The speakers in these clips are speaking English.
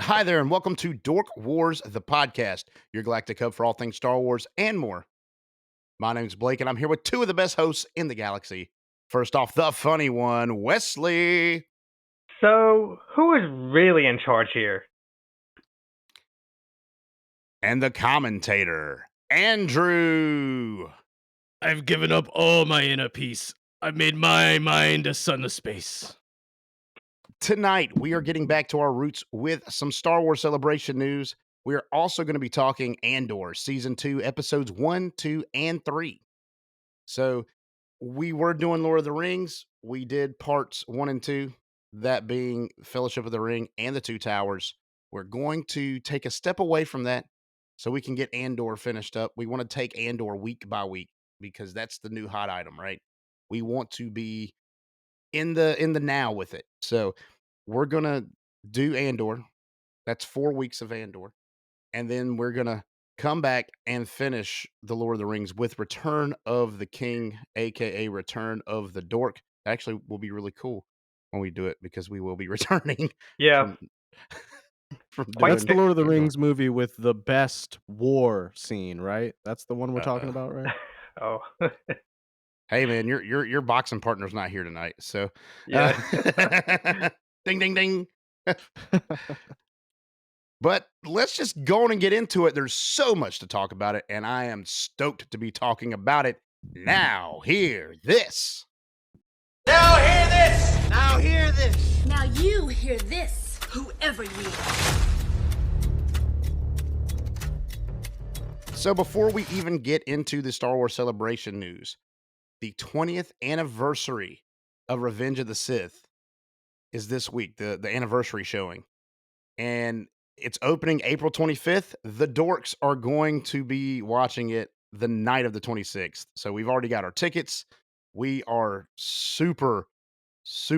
Hi there, and welcome to Dork Wars, the podcast, your galactic hub for all things Star Wars and more. My name's Blake, and I'm here with two of the best hosts in the galaxy. First off, the funny one, Wesley, So, who is really in charge here? and the commentator, Andrew. I've given up all my inner peace. I've made my mind a son of space. Tonight, we are getting back to our roots with some Star Wars Celebration news. We are also going to be talking Andor, Season 2, Episodes 1, 2, and 3. So, we were doing Lord of the Rings. We did parts 1 and 2, that being Fellowship of the Ring and the Two Towers. We're going to take a step away from that so we can get Andor finished up. We want to take Andor week by week because that's the new hot item, right? We want to be in the now with it. So, we're going to do Andor. That's 4 weeks of Andor. And then we're going to come back and finish the Lord of the Rings with Return of the King, aka Return of the Dork. Actually, will be really cool when we do it because we will be returning Yeah, from from quite That's doing the Lord of the Andor. Rings movie with the best war scene, right? That's the one we're talking Uh, about, right? oh, hey man, your boxing partner's not here tonight, so yeah. ding ding ding. But let's just go on and get into it. There's so much to talk about it, and I am stoked to be talking about it now. Hear this. Now hear this! Now hear this! Now you hear this, whoever you are. So before we even get into the Star Wars Celebration news, the 20th anniversary of Revenge of the Sith is this week, the anniversary showing. And it's opening April 25th. The dorks are going to be watching it the night of the 26th. So we've already got our tickets. We are super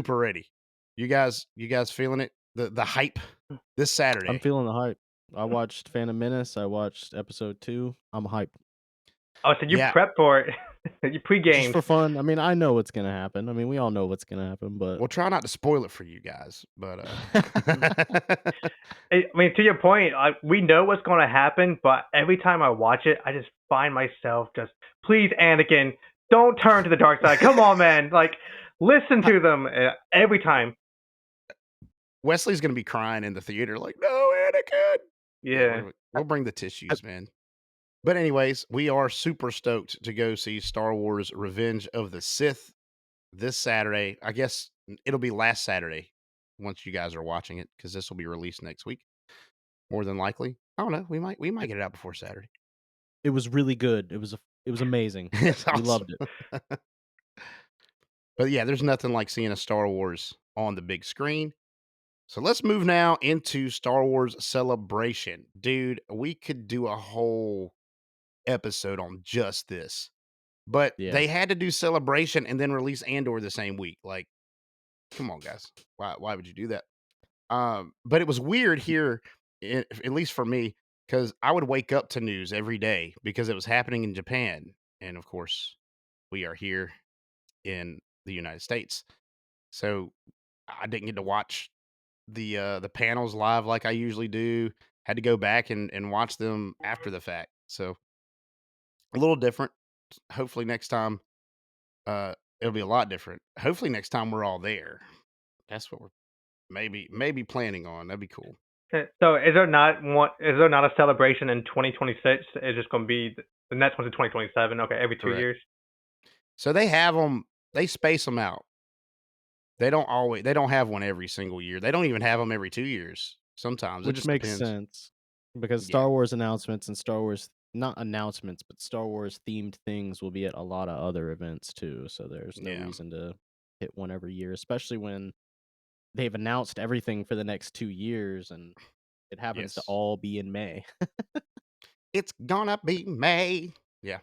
ready. You guys feeling it? The hype this I'm Saturday. feeling the hype. I watched Phantom Menace. I watched episode 2. I'm hyped. Oh, so you Yeah. prep for it. You Just pre-gamed. for fun. I mean, I know what's going to happen. I mean, we all know what's going to happen, but We'll try not to spoil it for you guys, but I mean, to your point, we know what's going to happen, but every time I watch it, I just find myself just, please, Anakin, don't turn to the dark side. Come on, man. Like, listen to them every time. Wesley's gonna be crying in the theater, like, "No, Anakin!" Yeah. We'll bring the tissues, man. But anyways, we are super stoked to go see Star Wars: Revenge of the Sith this Saturday. I guess it'll be last Saturday once you guys are watching it because this will be released next week, more than likely. I don't know. We might get it out before Saturday. it was really good. It was amazing. It's We awesome. loved it. But yeah, there's nothing like seeing a Star Wars on the big screen. So let's move now into Star Wars Celebration. Dude, we could do a whole episode on just this. But Yeah. they had to do Celebration and then release Andor the same week. Like, come on, guys. Why would you do that? But it was weird here, at least for me, because I would wake up to news every day because it was happening in Japan. And of course, we are here in the United States. So I didn't get to watch the panels live like I usually do. Had to go back and watch them after the fact. So a little different. Hopefully next time it'll be a lot different. Hopefully next time we're all there. That's what we're maybe planning on. That'd be cool. So is there not one? Is there not a celebration in 2026? It's just going to be the next one's in 2027. Okay, every 2 Correct. years. So they have them. They space them out. They don't have one every single year. They don't even have them every 2 years. Sometimes it Which just makes depends. sense because Yeah. Star Wars announcements and Star Wars not announcements, but Star Wars themed things will be at a lot of other events too. So there's no Yeah. reason to hit one every year, especially when they've announced everything for the next 2 years and it happens to Yes. all be in May. It's gonna be May. Yeah,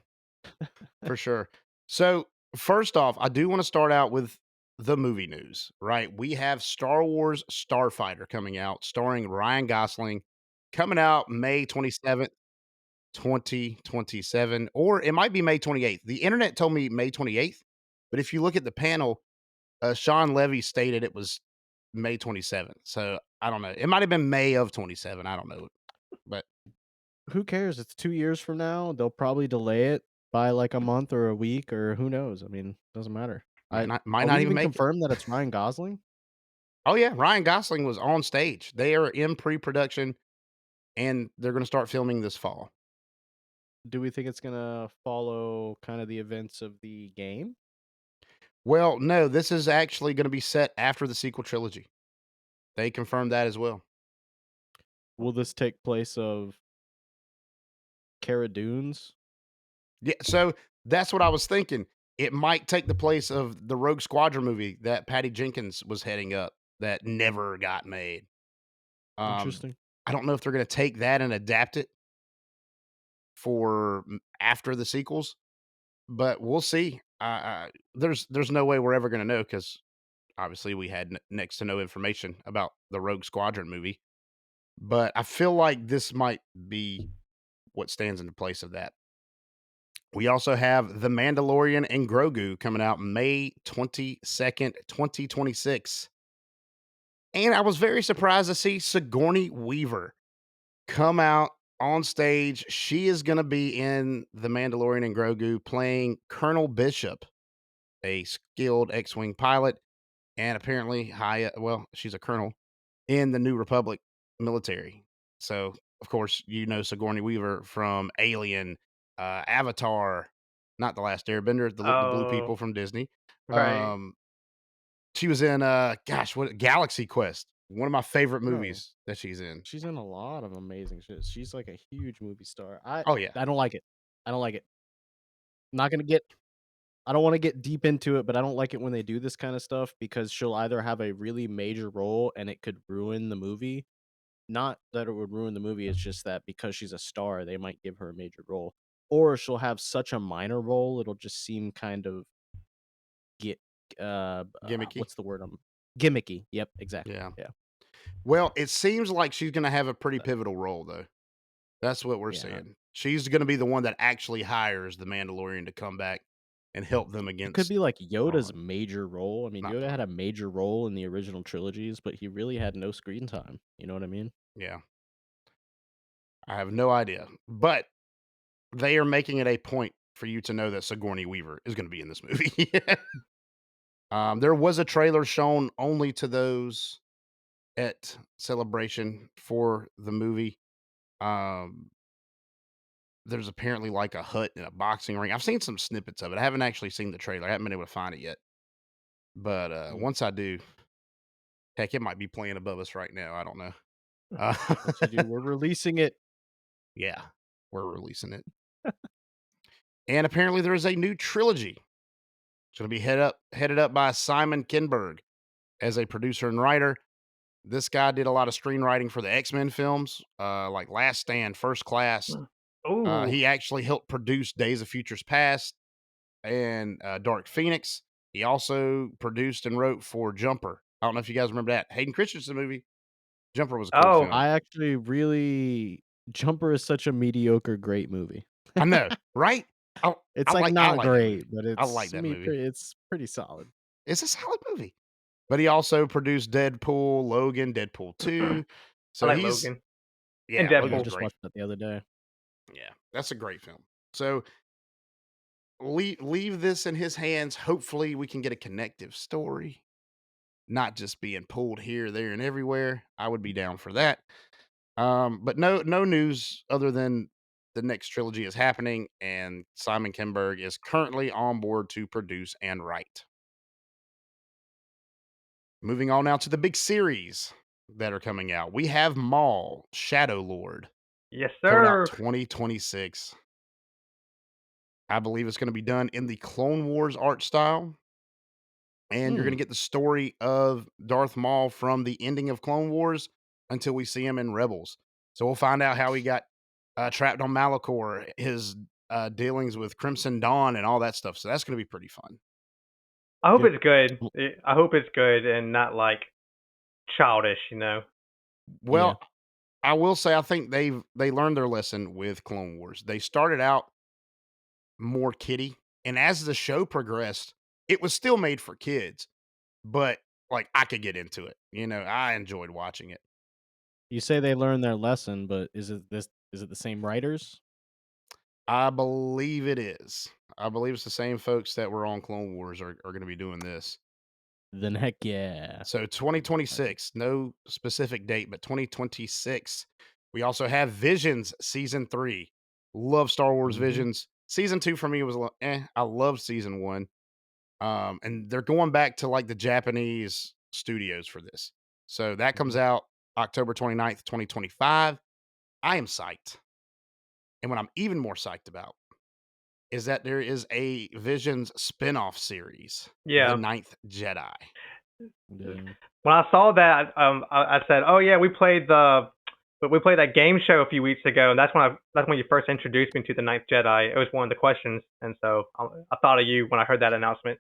for sure. So first off, I do want to start out with the movie news, right? We have Star Wars Starfighter coming out, starring Ryan Gosling, coming out May 27th, 2027, or it might be May 28th. The internet told me May 28th, but if you look at the panel, Sean Levy stated it was May 27th. So I don't know. It might have been May of 27. I don't know. But Who cares? It's 2 years from now. They'll probably delay it by like a month or a week or who knows. I mean, doesn't matter. might I not might Are not we even even make it. confirmed that it's Ryan Gosling? Oh yeah, Ryan Gosling was on stage. They are in pre-production and they're going to start filming this fall. Do we think it's gonna follow kind of the events of the game? Well, no, this is actually going to be set after the sequel trilogy. They confirmed that as well. Will this take place of Cara Dune's? Yeah, so that's what I was thinking. It might take the place of the Rogue Squadron movie that Patty Jenkins was heading up that never got made. Um, Interesting. I don't know if they're going to take that and adapt it for after the sequels, but we'll see. There's no way we're ever going to know because obviously we had next to no information about the Rogue Squadron movie. But I feel like this might be what stands in the place of that. We also have The Mandalorian and Grogu coming out May 22nd, 2026. And I was very surprised to see Sigourney Weaver come out on stage. She is going to be in The Mandalorian and Grogu playing Colonel Bishop, a skilled X-Wing pilot and apparently high well, she's a colonel in the New Republic military. So, of course, you know Sigourney Weaver from Alien, Avatar, not The Last Airbender, the blue Oh, people from Disney. right. Um, she was in gosh, what Galaxy Quest, one of my favorite Bro, movies that she's in. she's in a lot of amazing shit. She's like a huge movie star. I Oh yeah. I don't like it. I don't like it. Not gonna get I don't wanna get deep into it, but I don't like it when they do this kinda stuff because she'll either have a really major role and it could ruin the movie. Not that it would ruin the movie, it's just that because she's a star, they might give her a major role. Or she'll have such a minor role, it'll just seem kind of get Gimmicky. what's the word? Gimmicky. Yep, exactly. Yeah. Yeah. Well, it seems like she's gonna have a pretty pivotal role though. That's what we're Yeah. saying. She's gonna be the one that actually hires the Mandalorian to come back and help them It could against be like all Yoda's of major role. I mean, not Yoda had Thrawn. a major role in the original trilogies, but he really had no screen time. You know what I mean? Yeah. I have no idea. But they are making it a point for you to know that Sigourney Weaver is gonna be in this movie. There was a trailer shown only to those at Celebration for the movie. Um, there's apparently like a hut and a boxing ring. I've seen some snippets of it. I haven't actually seen the trailer. I haven't been able to find it yet. But Mm. once I do, heck, it might be playing above us right now. I don't know. Once you do, we're releasing it. Yeah, we're releasing it. And apparently there is a new trilogy. It's going to be headed up by Simon Kinberg as a producer and writer. This guy did a lot of screenwriting for the X-Men films, like Last Stand, First Class. Oh, He actually helped produce Days of Futures Past and Dark Phoenix. He also produced and wrote for Jumper. I don't know if you guys remember that Hayden Christensen movie. Jumper was a cool oh, film. I actually really Jumper is such a mediocre great movie. I know, right? I, It's like I not like that movie. great, but I like that movie. it's pretty solid. It's a solid movie. But he also produced Deadpool, Logan, Deadpool 2. I So like he's Logan and yeah, Oh yeah, I Logan's Deadpool. just great. watched that the other day. Yeah, that's a great film. So leave this in his hands. Hopefully we can get a connective story, not just being pulled here, there, and everywhere. I would be down for that. But no news other than the next trilogy is happening, and Simon Kinberg is currently on board to produce and write. Moving on now to the big series that are coming out. We have Maul, Shadow Lord, Yes, coming out sir. 2026. I believe it's going to be done in the Clone Wars art style. And you're going to Hmm. get the story of Darth Maul from the ending of Clone Wars until we see him in Rebels. So we'll find out how he got trapped on Malachor, his dealings with Crimson Dawn, and all that stuff. So that's going to be pretty fun. I hope Yep. it's good. I hope it's good and not like childish, you know. Yeah. Well, I will say I think they learned their lesson with Clone Wars. They started out more kiddie, and as the show progressed, it was still made for kids, but like I could get into it. I enjoyed watching it. You say they learned their lesson, but is it the same writers? I believe it is. I believe it's the same folks that were on Clone Wars are going to be doing this. Then heck yeah. So Excited. 2026, no specific date, but 2026. We also have Visions season 3. Love Star Wars Mhm, Visions. Season 2 for me was I loved season 1. And they're going back to like the Japanese studios for this. So that comes mhm. out October 29th, 2025. I am psyched. And what I'm even more psyched about is that there is a Visions spin-off series, The Yeah. Ninth Jedi. Yeah. When I saw that, I said, "Oh yeah, we played that game show a few weeks ago, and that's when you first introduced me to the Ninth Jedi." It was one of the questions, and so I thought of you when I heard that announcement.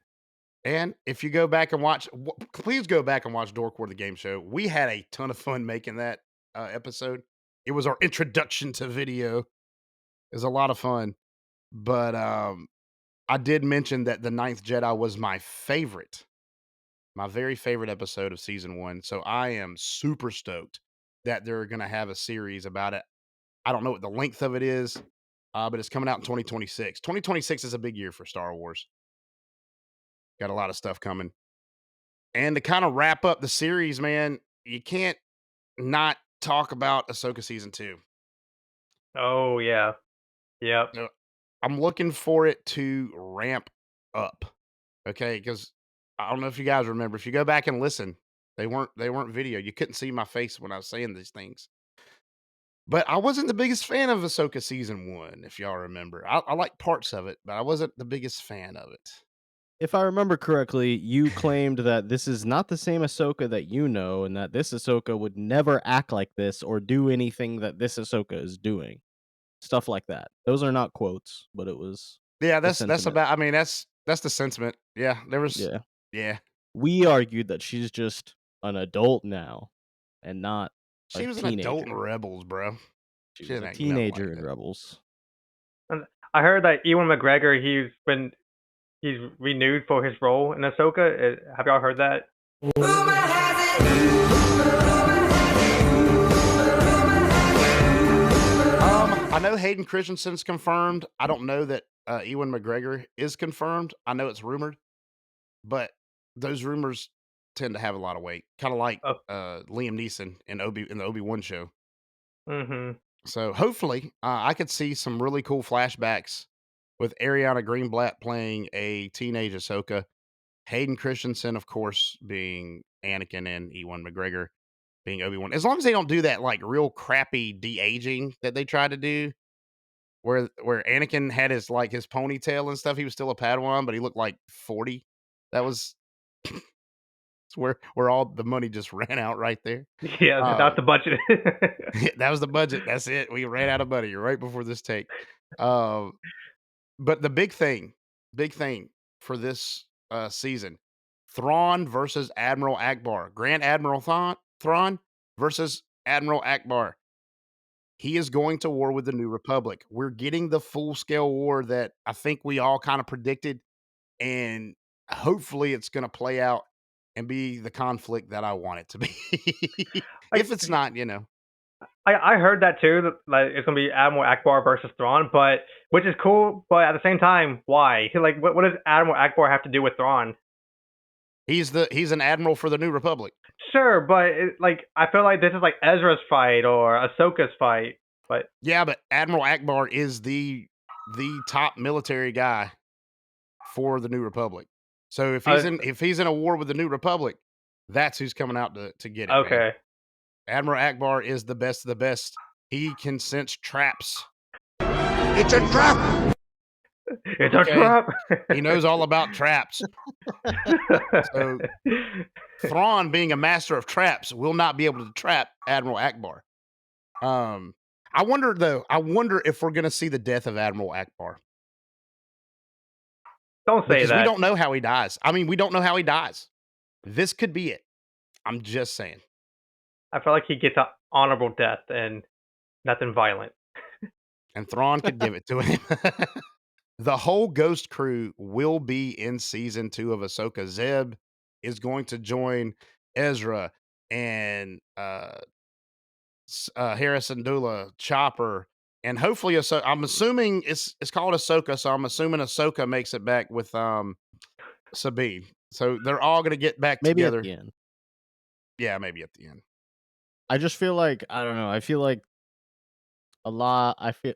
And if you go back and watch, please go back and watch Dorkwood the Game Show. We had a ton of fun making that episode. It was our introduction to video. It was a lot of fun. But I did mention that The Ninth Jedi was my very favorite episode of season 1. So I am super stoked that they're going to have a series about it. I don't know what the length of it is, but it's coming out in 2026. 2026 is a big year for Star Wars. Got a lot of stuff coming. And to kind of wrap up the series, man, you can't not talk about Ahsoka season 2. Oh yeah, yep. So I'm looking for it to ramp up. Okay, because I don't know if you guys remember. If you go back and listen, they weren't video. You couldn't see my face when I was saying these things. But I wasn't the biggest fan of Ahsoka season 1, if y'all remember. I like parts of it, but I wasn't the biggest fan of it. If I remember correctly, you claimed that this is not the same Ahsoka that you know, and that this Ahsoka would never act like this or do anything that this Ahsoka is doing. Stuff like that. Those are not quotes, but it was Yeah, the that's sentiment. about. I mean, that's the sentiment. Yeah, there was. Yeah. Yeah, We argued that she's just an adult now and not a she was an adult in teenager. Rebels, bro. She She was didn't a act nothing like teenager in that. Rebels. And I heard that Ewan McGregor he's renewed for his role in Ahsoka. Have y'all heard that? I know Hayden Christensen's confirmed. I don't know that Ewan McGregor is confirmed. I know it's rumored, but those rumors tend to have a lot of weight, kind of like Oh, Liam Neeson in the Obi-Wan show. mm-hmm. So hopefully, I could see some really cool flashbacks with Ariana Greenblatt playing a teenage Ahsoka, Hayden Christensen, of course, being Anakin, and Ewan McGregor being Obi-Wan. As long as they don't do that like real crappy de-aging that they tried to do, where Anakin had his ponytail and stuff. He was still a Padawan, but he looked like 40. That was where all the money just ran out right there. Yeah, Uh, that's the budget. that was the budget. That's it. We ran out of money right before this take. Uh, but the big thing for this season, Thrawn versus Admiral Akbar. Grand Admiral Thrawn versus Admiral Akbar. He is going to war with the New Republic. We're getting the full scale war that I think we all kind of predicted, and hopefully it's going to play out and be the conflict that I want it to be. like If it's not, I heard that too. That, like it's gonna be Admiral Akbar versus Thrawn, but which is cool. But at the same time, why? Like, what does Admiral Akbar have to do with Thrawn? he's an admiral for the New Republic. Sure, but I feel like this is like Ezra's fight or Ahsoka's fight. But Yeah, but Admiral Akbar is the top military guy for the New Republic. So uh, if he's in a war with the New Republic, that's who's coming out to get it, man. okay, Admiral Akbar is the best of the best. He can sense traps. It's a trap! it's a Okay. trap. He knows all about traps. So Thrawn, being a master of traps, will not be able to trap Admiral Akbar. I wonder though. I wonder if we're going to see the death of Admiral Akbar Don't say because we that. don't know how he dies. I mean, we don't know how he dies. This could be it. I'm just saying. I feel like he gets an honorable death and nothing violent. And Thrawn could give it to him. The whole Ghost crew will be in season 2 of Ahsoka. Zeb is going to join Ezra and Harrison Dula, Chopper, and hopefully I'm assuming it's called Ahsoka, so I'm assuming Ahsoka makes it back with Sabine. So they're all gonna get back Maybe at together. the end. Yeah, maybe at the end. I just feel like I don't know. I feel like a lot. I feel.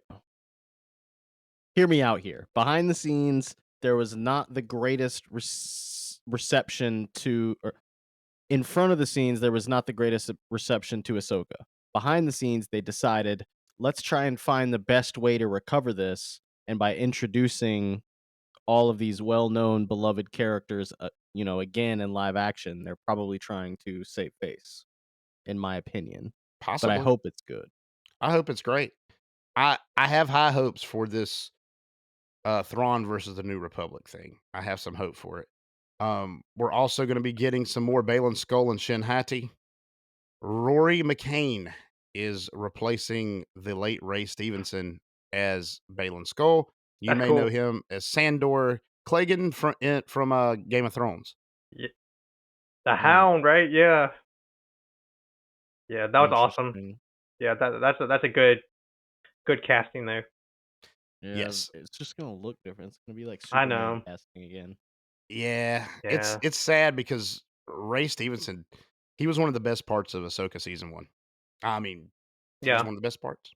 Hear me out here. Behind the scenes, there was not the greatest reception to. Or in front of the scenes, there was not the greatest reception to Ahsoka. Behind the scenes, they decided, let's try and find the best way to recover this, and by introducing all of these well-known, beloved characters, again in live action, they're probably trying to save face, in my opinion. But I Possibly. hope it's good. I hope it's great. I have high hopes for this Thrawn versus the New Republic thing. I have some hope for it. We're also going to be getting some more Balin Skull and Shin Hati. Rory McCain is replacing the late Ray Stevenson as Balin Skull. You That's may know cool. him as Sandor Clegane from Game of Thrones. Yeah. The Mm, Hound, right? Yeah. Yeah, that was awesome. interesting. Yeah, that's a good casting there. Yeah, Yes. it's just gonna look different. It's gonna be like I Superman know. casting again. Yeah, it's Yeah. it's sad because Ray Stevenson, he was one of the best parts of Ahsoka season 1. I mean, he was Yeah. one of the best parts.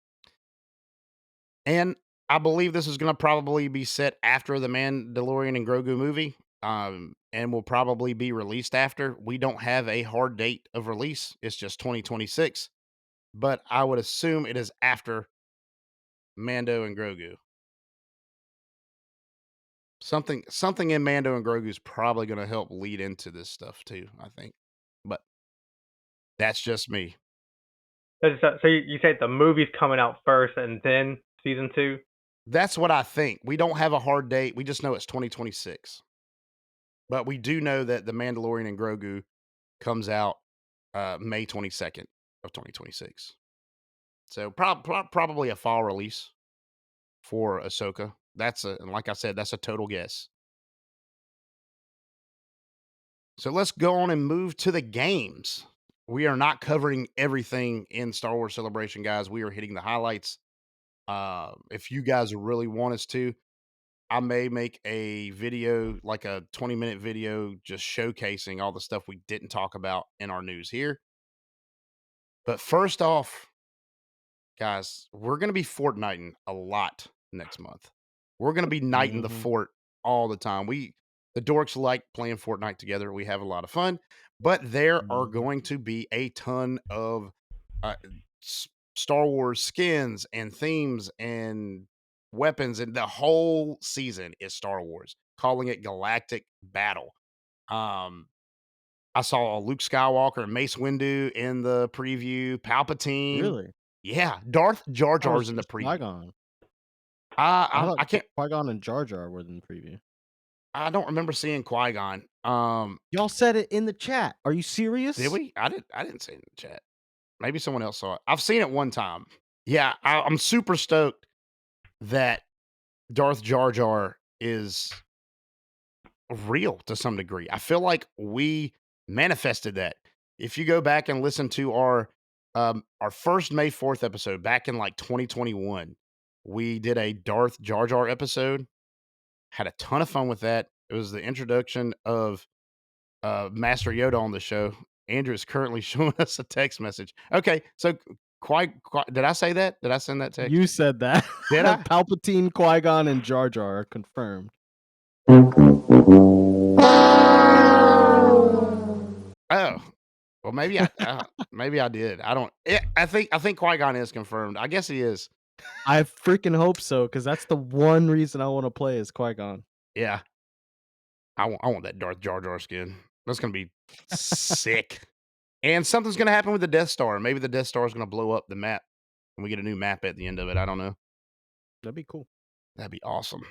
And I believe this is gonna probably be set after the Mandalorian and Grogu movie, and will probably be released after. We don't have a hard date of release. It's just 2026, but I would assume it is after Mando and Grogu. Something in Mando and Grogu is probably gonna help lead into this stuff too, I think. But that's just me. So you said the movie's coming out first and then season 2? That's what I think. We don't have a hard date. We just know it's 2026. But we do know that The Mandalorian and Grogu comes out May 22nd of 2026. So probably a fall release for Ahsoka. And like I said, that's a total guess. So let's go on and move to the games. We are not covering everything in Star Wars Celebration, guys. We are hitting the highlights. If you guys really want us to, I may make a video, like a 20-minute video, just showcasing all the stuff we didn't talk about in our news here. But first off, guys, we're going to be Fortniting a lot next month. We're going to be knighting the Hmm. fort all the time. The dorks like playing Fortnite together. We have a lot of fun, but there are Hmm. going to be a ton of uh, Star Wars skins and themes and weapons, and the whole season is Star Wars, calling it Galactic Battle. Um, I saw Luke Skywalker and Mace Windu in the preview, Palpatine. Really? Yeah, Darth Jar I was Jar's in the just preview. Qui-Gon. I I thought I can't Qui-Gon and Jar Jar were in the preview. I don't remember seeing Qui-Gon. Y'all said it in the chat. Are you Did serious? we? I didn't see it in the chat. Maybe someone else saw it. I've seen it one time. Yeah, I'm super stoked that Darth Jar Jar is real to some degree. I feel like we manifested that. If you go back and listen to our first May 4th episode back in like 2021, we did a Darth Jar Jar episode. Had a ton of fun with that. It was the introduction of Master Yoda on the show. Andrew is currently showing us a text message. Okay, so did I say that? Did I send that text? You said that. Did I? Palpatine, Qui-Gon, and Jar Jar are confirmed. Oh, well, maybe I did. I don't. I think Qui Gon is confirmed. I guess he is. I freaking hope so, because that's the one reason I want to play is Qui-Gon. Yeah, I want that Darth Jar Jar skin. That's gonna be sick. And something's gonna happen with the Death Star. Maybe the Death Star is gonna blow up the map, and we get a new map at the end of it. I don't know. That'd be cool. That'd be awesome.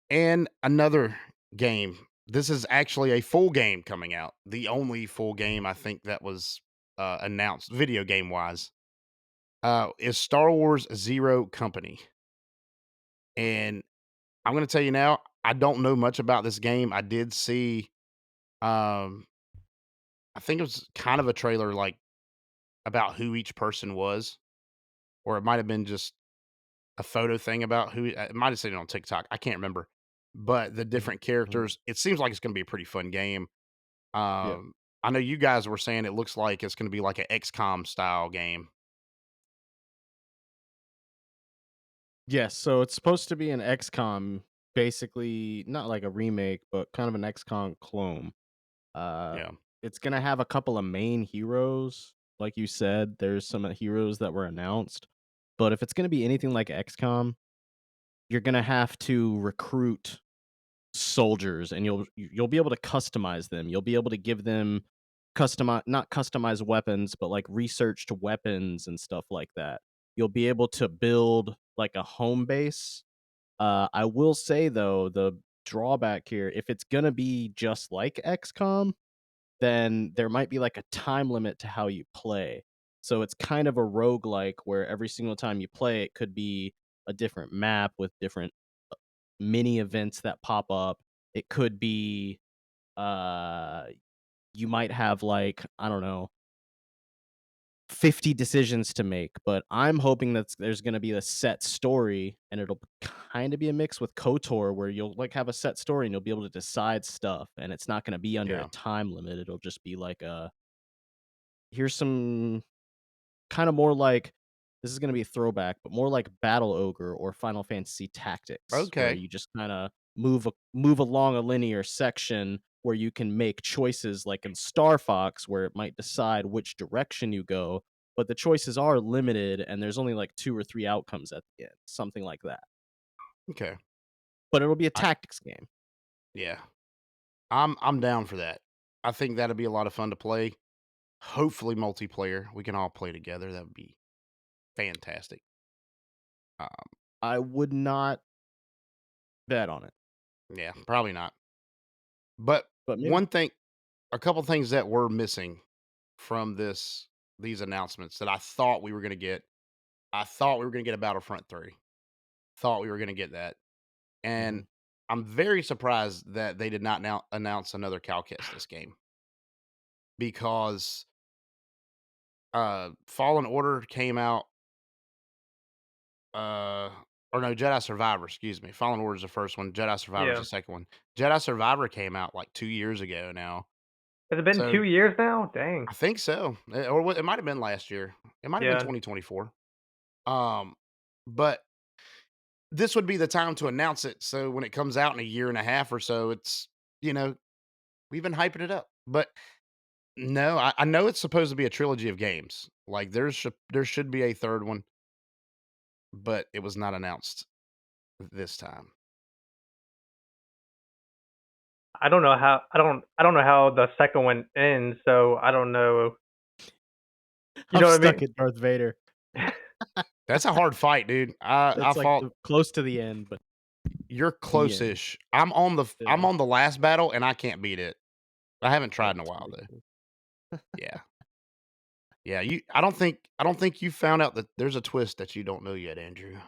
And another game. This is actually a full game coming out. The only full game I think that was announced, video game wise, is Star Wars Zero Company. And I'm going to tell you now, I don't know much about this game. I did see Um, I think it was kind of a trailer, like, about who each person was, or it might have been just a photo thing about who it might have seen it on TikTok, I can't remember, but the Mhm, different mhm. characters, it seems like it's gonna be a pretty fun game. Yeah. I know you guys were saying it looks like it's gonna be like a XCOM style game. Yes, so it's supposed to be an XCOM, basically not like a remake, but kind of an XCOM clone. Uh, Yeah. it's gonna have a couple of main heroes, like you said. There's some heroes that were announced, but if it's gonna be anything like XCOM, you're gonna have to recruit soldiers, and you'll be able to customize them. You'll be able to give them customize not customized weapons, but like researched weapons and stuff like that. You'll be able to build like a home base. I will say though, the drawback here, if it's gonna be just like XCOM, then there might be like a time limit to how you play. So it's kind of a roguelike where every single time you play, it could be a different map with different mini events that pop up. It could be uh you might have like, I don't know, 50 decisions to make, but I'm hoping that there's going to be a set story, and it'll kind of be a mix with KOTOR where you'll like have a set story and you'll be able to decide stuff, and it's not going to be under a Yeah. time limit. It'll just be like here's some kind of more like, this is gonna be a throwback, but more like Battle Ogre or Final Fantasy Tactics, where Okay. you just kinda move along a linear section where you can make choices like in Star Fox, where it might decide which direction you go, but the choices are limited and there's only like 2 or 3 outcomes at the end, something like that. Okay. But it'll be a I tactics game. yeah. I'm down for that. I think that'd be a lot of fun to play. Hopefully multiplayer. We can all play together. That would be fantastic. Um, I would not bet on it, yeah, probably not. But but maybe. one thing, a couple things that were missing from these announcements that I thought we were going to get. I thought we were going to get a Battlefront 3. Thought we were going to get that. And Mhm. I'm very surprised that they did not now announce another Cal Kestis game because Fallen Order came out uh or no, Jedi Survivor, excuse me. Fallen Order is the first one, Jedi Survivor is Yeah. the second one. Jedi Survivor came out like 2 years ago now. Has it been So 2 years now? Dang. I think so. It might have been last year. It might have been Yeah. 2024. Um but this would be the time to announce it so when it comes out in a year and a half or so it's, you know, we've been hyping it up. But no, I know it's supposed to be a trilogy of games. Like there should be a third one, but it was not announced this time. I don't know how the second one ends, so I don't know. You I'm know what I stuck mean? at Darth Vader. That's a hard fight, dude. I It's like fought the close to the end, but you're the end. close-ish. I'm Yeah. on the last battle and I can't beat it. I haven't Oh, tried in a that's while though. ridiculous. Yeah. Yeah, you I don't think you found out that there's a twist that you don't know yet, Andrew.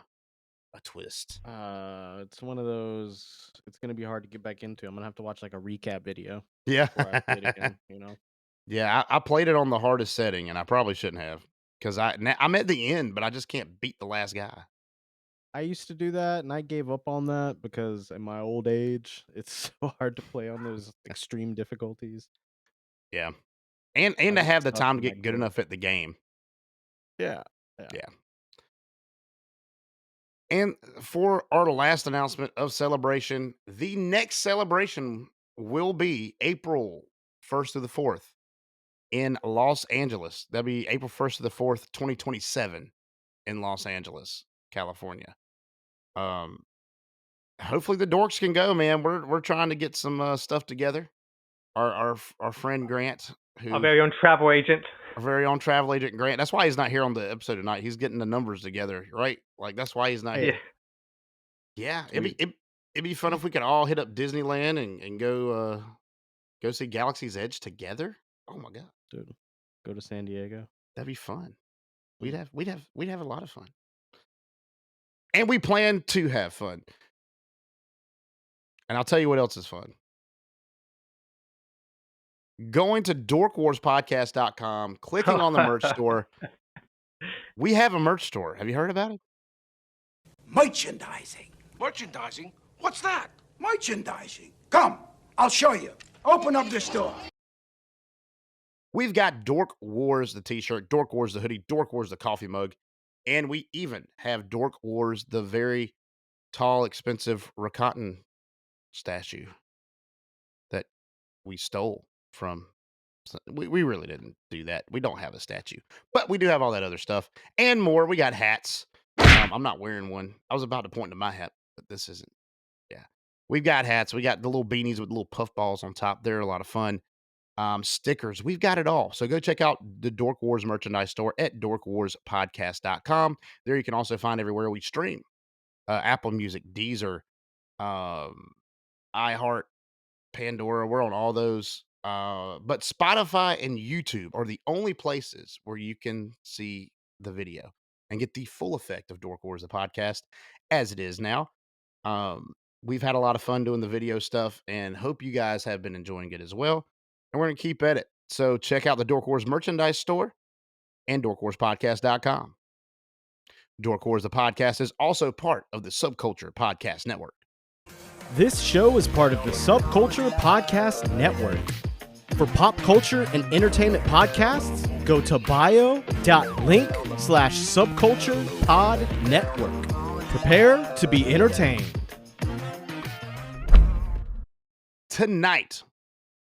A twist. It's one of those, it's gonna be hard to get back into. I'm gonna have to watch like a recap video Yeah. before I play it again, you know? Yeah, I played it on the hardest setting, and I probably shouldn't have, because I'm at the end, but I just can't beat the last guy. I used to do that and I gave up on that because in my old age, it's so hard to play on those extreme difficulties. Yeah, I and to get have the stuck time to in get that good glitch. enough at the game. Yeah. Yeah. Yeah. And for our last announcement of Celebration, the next celebration will be April 1st to the 4th in Los Angeles. That'll be April 1st to the 4th, 2027 in Los Angeles, California. Um, hopefully the dorks can go, man. We're trying to get some stuff together. Our friend Grant, Our who very own travel agent. our very own travel agent Grant. That's why he's not here on the episode tonight. He's getting the numbers together, right? Like that's why he's not Hey, Yeah. here. Yeah, we it'd be fun if we could all hit up Disneyland and go see Galaxy's Edge together. Oh my god, dude, go to San Diego. that'd be fun. Mm. We'd have a lot of fun, and we plan to have fun. And I'll tell you what else is fun. going to dorkwarspodcast.com, clicking on the merch store. We have a merch store. Have you heard about it? Merchandising. Merchandising? What's that? Merchandising. Come, I'll show you. Open up the store. We've got Dork Wars, the t-shirt, Dork Wars, the hoodie, Dork Wars, the coffee mug, and we even have Dork Wars, the very tall, expensive Rakatan statue that we stole from. We really didn't do that. We don't have a statue, but we do have all that other stuff and more. We got hats. I'm not wearing one. I was about to point to my hat, but this isn't. Yeah, we've got hats. We got the little beanies with little puff balls on top. They're a lot of fun. Stickers. We've got it all. So go check out the Dork Wars merchandise store at dorkwarspodcast.com. There you can also find everywhere we stream. Apple Music, Deezer, um, iHeart, Pandora. We're on all those. But Spotify and YouTube are the only places where you can see the video and get the full effect of Dork Wars, the podcast, as it is now. We've had a lot of fun doing the video stuff and hope you guys have been enjoying it as well. And we're going to keep at it. So check out the Dork Wars merchandise store and dorkwarspodcast.com. Dork Wars, the podcast, is also part of the Subculture Podcast Network. This show is part of the Subculture Podcast Network. For pop culture and entertainment podcasts, go to bio.link/subculturepodnetwork. Prepare to be entertained. Tonight,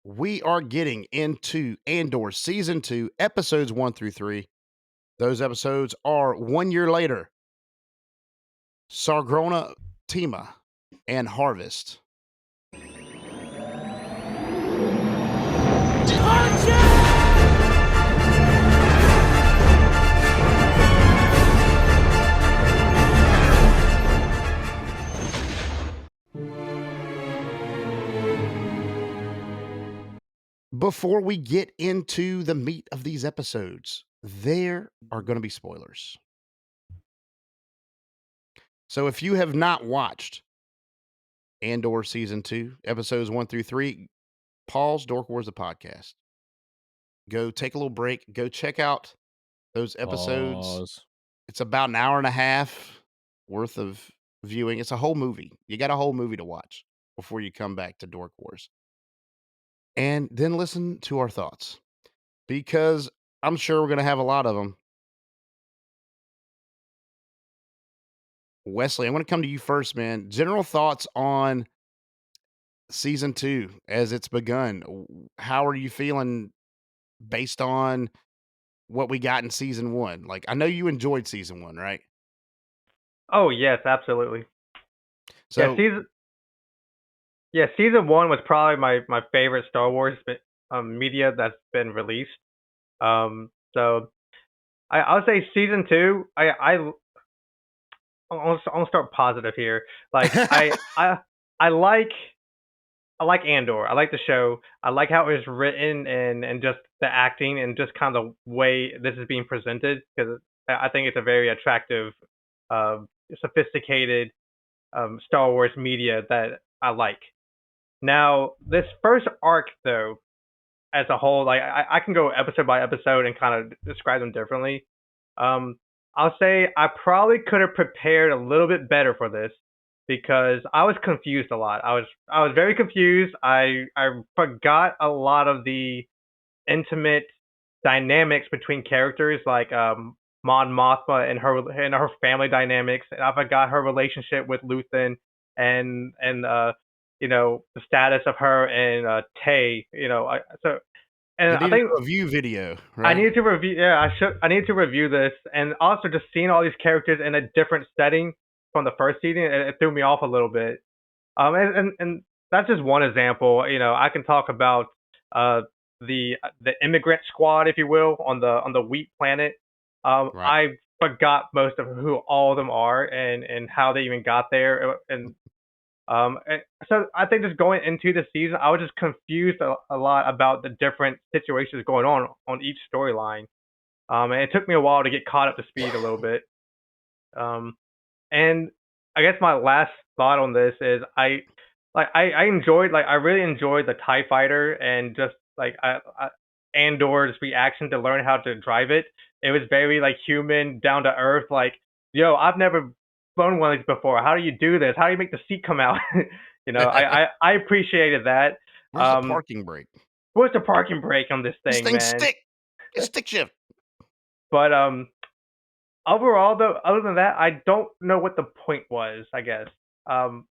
we are getting into Andor Season 2, Episodes 1 through 3. Those episodes are 1 year later, Sargrona Tima, and Harvest. Before we get into the meat of these episodes, there are going to be spoilers. So if you have not watched Andor Season 2, Episodes 1 through 3, pause Dork Wars, the podcast. Go take a little break. Go check out those episodes. Pause. It's about an hour and a half worth of viewing. It's a whole movie. You got a whole movie to watch before you come back to Dork Wars. And then listen to our thoughts, because I'm sure we're going to have a lot of them. Wesley, I want to come to you first, man. General thoughts on Season 2 as it's begun. How are you feeling based on what we got in Season 1? Like, I know you enjoyed Season 1, right? Oh yes, absolutely. So, Season 1 was probably my favorite Star Wars media that's been released. So I would say Season 2. I'll start positive here. Like I like Andor. I like the show. I like how it was written and just the acting and just kind of the way this is being presented, because I think it's a very attractive, sophisticated Star Wars media that I like. Now, this first arc, though, as a whole, like I can go episode by episode and kind of describe them differently. I'll say I probably could have prepared a little bit better for this, because I was confused a lot. I was very confused. I forgot a lot of the intimate dynamics between characters, like Mon Mothma and her family dynamics. And I forgot her relationship with Luthen and the status of her and Tay. And you I needed think a review video, right? I needed to review. Yeah, I need to review this, and also just seeing all these characters in a different setting from the first season, it threw me off a little bit. And that's just one example. I can talk about the immigrant squad, if you will, on the wheat planet. Right. I forgot most of who all of them are and how they even got there, and so I think just going into the season, I was just confused a lot about the different situations going on each storyline. And it took me a while to get caught up to speed a little bit. And I guess my last thought on this is I really enjoyed the TIE fighter and just like Andor's reaction to learn how to drive it. It was very like human, down to earth. Like, yo, I've never flown one of these before. How do you do this? How do you make the seat come out? I appreciated that. Where's the Um, parking brake? what's the parking brake on this This thing, thing man? stick. It's stick shift. But overall, though, other than that, I don't know what the point was. I guess. Um,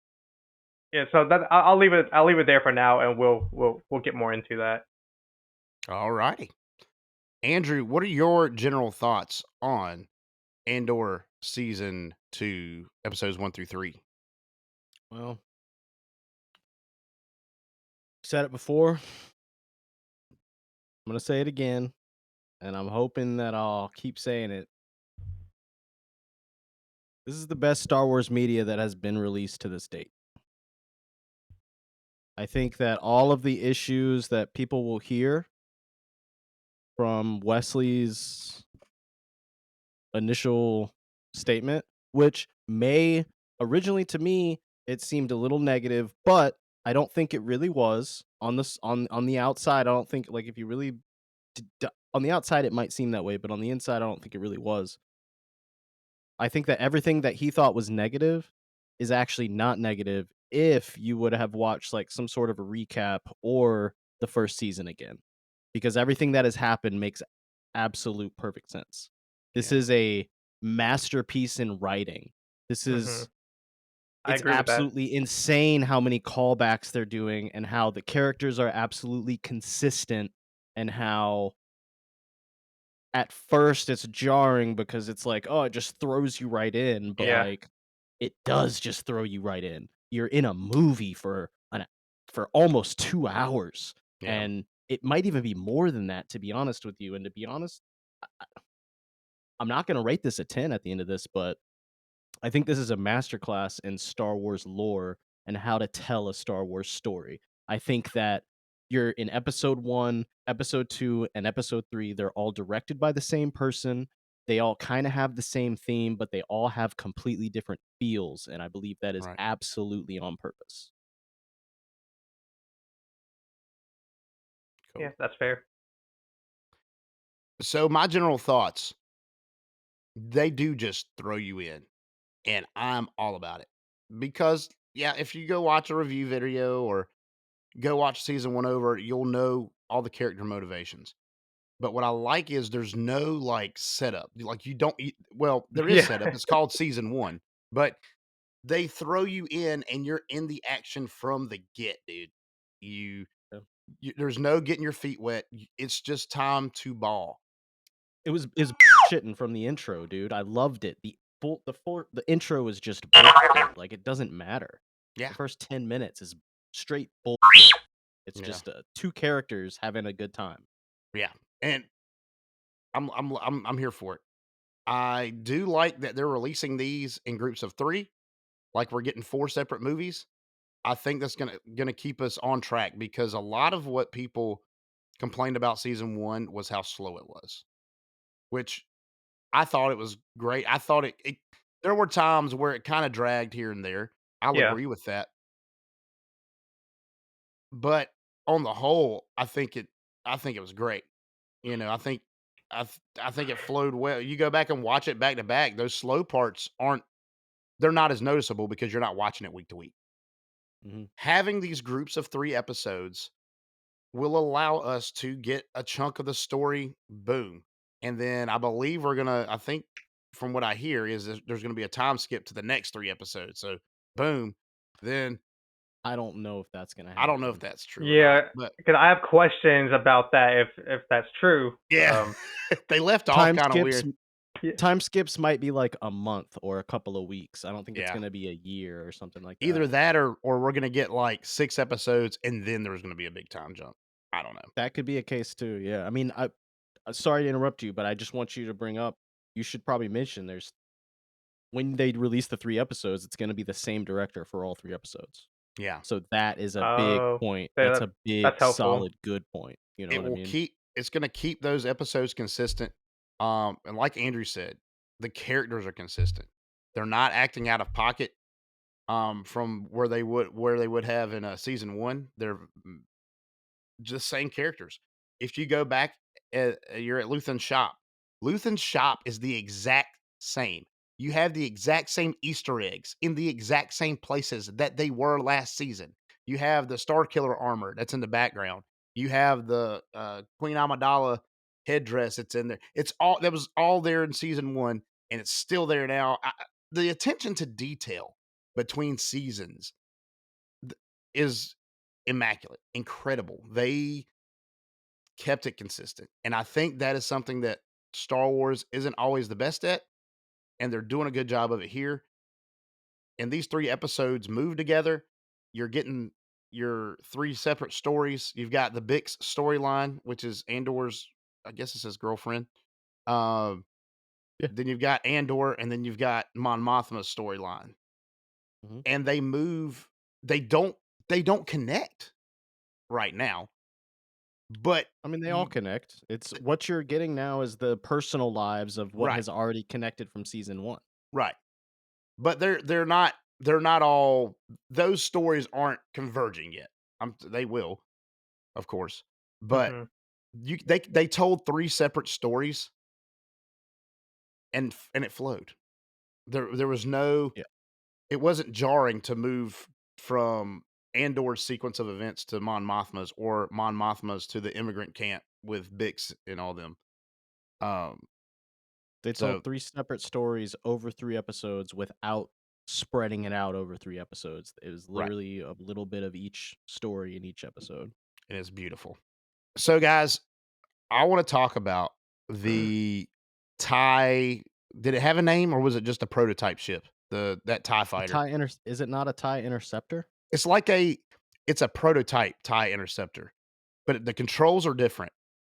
yeah. So that I'll leave it. I'll leave it there for now, and we'll get more into that. All righty. Andrew, what are your general thoughts on Andor season 2, episodes 1 through 3? Well, said it before. I'm gonna say it again, and I'm hoping that I'll keep saying it. This is the best Star Wars media that has been released to this date. I think that all of the issues that people will hear from Wesley's initial statement, which may originally to me it seemed a little negative, but I don't think it really was on this on the outside. I don't think like if you really on the outside it might seem that way, but on the inside I don't think it really was. I think that everything that he thought was negative is actually not negative if you would have watched like some sort of a recap or the first season again. Because everything that has happened makes absolute perfect sense. This Yeah. is a masterpiece in writing. This Hmm. is I it's agree with that. absolutely insane how many callbacks they're doing and how the characters are absolutely consistent and how at first it's jarring because it's like, oh, it just throws you right in, but Yeah. like it does just throw you right in. You're in a movie for almost 2 hours, Yeah. and it might even be more than that, to be honest with you. And to be honest, I'm not going to rate this a 10 at the end of this, but I think this is a masterclass in Star Wars lore and how to tell a Star Wars story. I think that you're in episode 1, episode 2, and episode 3, they're all directed by the same person. They all kind of have the same theme, but they all have completely different feels, and I believe that is Right. absolutely on purpose. Cool. Yeah, that's fair. So my general thoughts, they do just throw you in, and I'm all about it. Because yeah, if you go watch a review video or go watch season 1 over, you'll know all the character motivations. But what I like is there's no like setup. Like you don't well, there is Yeah. setup. It's called season 1, but they throw you in and you're in the action from the get, dude. You, Yeah. there's no getting your feet wet. It's just time to ball. It was shitting from the intro, dude. I loved it. The intro is just bullshit. Like it doesn't matter. Yeah. The first 10 minutes is straight bull. It's Yeah. just two characters having a good time. Yeah. And I'm here for it. I do like that they're releasing these in groups of 3. Like we're getting 4 separate movies. I think that's gonna keep us on track because a lot of what people complained about season 1 was how slow it was, which I thought it was great. I thought it there were times where it kinda dragged here and there. I'll Yeah. agree with that. But on the whole, I think it was great. You know, I think it flowed well. You go back and watch it back to back, those slow parts aren't they're not as noticeable because you're not watching it week to week. Mhm. Having these groups of 3 episodes will allow us to get a chunk of the story, boom. And then I believe I think from what I hear is there's going to be a time skip to the next 3 episodes. So boom. Then I don't know if that's gonna I don't know if happen. that's true or not, Yeah, but because I have questions about that if that's true. yeah, they left off Time kind of skips weird. Yeah. time skips might be like a month or a couple of weeks. I don't think it's Yeah. gonna be a year or something like that. Either that or we're going to get like 6 episodes and then there's going to be a big time jump. I don't know. That could be a case too. Yeah. I mean, sorry to interrupt you, but I just want you to bring up. You should probably mention there's when they release the 3 episodes, it's gonna be the same director for all 3 episodes. Yeah. So that is a big Oh, point. yeah, That's that, a big, that's helpful. solid, good point. You know It what I will mean? keep it's gonna keep those episodes consistent, and like Andrew said, the characters are consistent. They're not acting out of pocket, from where they would have in, season 1. just same characters. If you go back, you're at Luthen's shop. Luthen's shop is the exact same. You have the exact same Easter eggs in the exact same places that they were last season. You have the Star Killer armor that's in the background. You have the Queen Amidala headdress that's in there. It's all that was all there in season one, and it's still there now. The attention to detail between seasons is immaculate, incredible. They kept it consistent. And I think that is something that Star Wars isn't always the best at, and they're doing a good job of it here. And these 3 episodes move together. You're getting your 3 separate stories. You've got the Bix storyline, which is Andor's, I guess it's his girlfriend. Um, Yeah. then you've got Andor, and then you've got Mon Mothma's storyline. Mhm. And they move, they don't they don't connect right now, but I mean, they all you connect. It's what you're getting now is the personal lives of what right, has already connected from season 1. right. But they're not all those stories aren't converging yet. They will, of course. But Hmm. they told 3 separate stories and it flowed. There was no Yeah. it wasn't jarring to move from Andor's sequence of events to Mon Mothma's or Mon Mothma's to the immigrant camp with Bix and all them. Um, They so told 3 separate stories over 3 episodes without spreading it out over 3 episodes. It was right, literally a little bit of each story in each episode. and it's beautiful. So guys, I want to talk about the TIE. Did it have a name or was it just a prototype ship? That TIE A fighter. TIE inter Is it not a TIE interceptor? It's it's a prototype TIE interceptor, but the controls are different.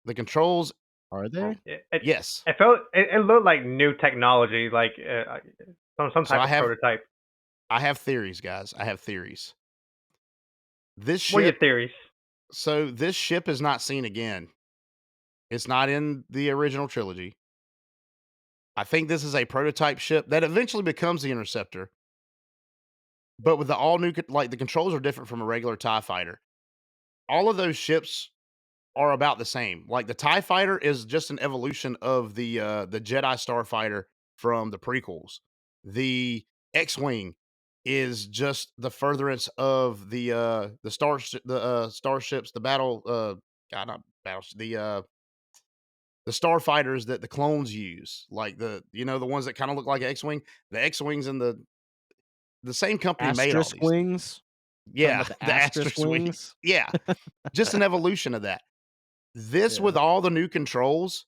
The controls Are are they? yes. It felt it looked like new technology, like some So type of prototype. I have theories, guys. I have theories. This What are your ship theories? this ship is not seen again. It's not in the original trilogy. I think this is a prototype ship that eventually becomes the interceptor. But with the all new, like the controls are different from a regular TIE fighter. All of those ships are about the same. Like the TIE fighter is just an evolution of the Jedi Starfighter from the prequels. The X-wing is just the furtherance of the starships, the battle God not battle the starfighters that the clones use, like the ones that kind of look like X-wing. The X-wings and the same company made all Asterisk these things. wings? Talking Yeah, about the the asterisk asterisk wing. wings? Yeah, just an evolution of that. This with Yeah. all the new controls,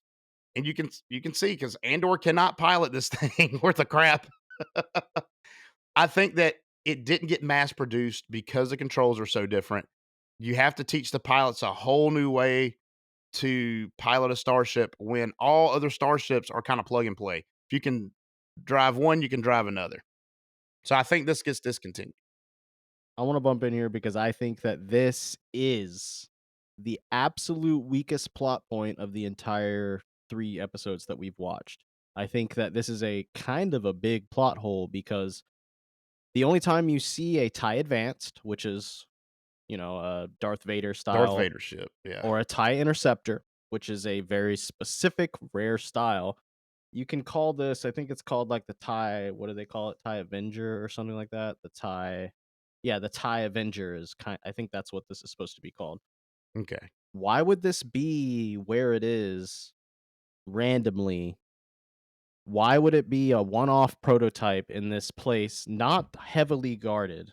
and you can see because Andor cannot pilot this thing worth of crap. I think that it didn't get mass produced because the controls are so different. You have to teach the pilots a whole new way to pilot a starship when all other starships are kind of plug and play. If you can drive one, you can drive another. So I think this gets discontinued. I wanna bump in here because I think that this is the absolute weakest plot point of the entire 3 episodes that we've watched. I think that this is a kind of a big plot hole because the only time you see a TIE Advanced, which is, a Darth Vader Darth style, Vader ship, yeah. or a TIE Interceptor, which is a very specific, rare style. You can call this, I think it's called like the TIE, what do they call it? TIE Avenger or something like that? The TIE Avenger is I think that's what this is supposed to be called. Okay. Why would this be where it is randomly? Why would it be a one-off prototype in this place, not heavily guarded?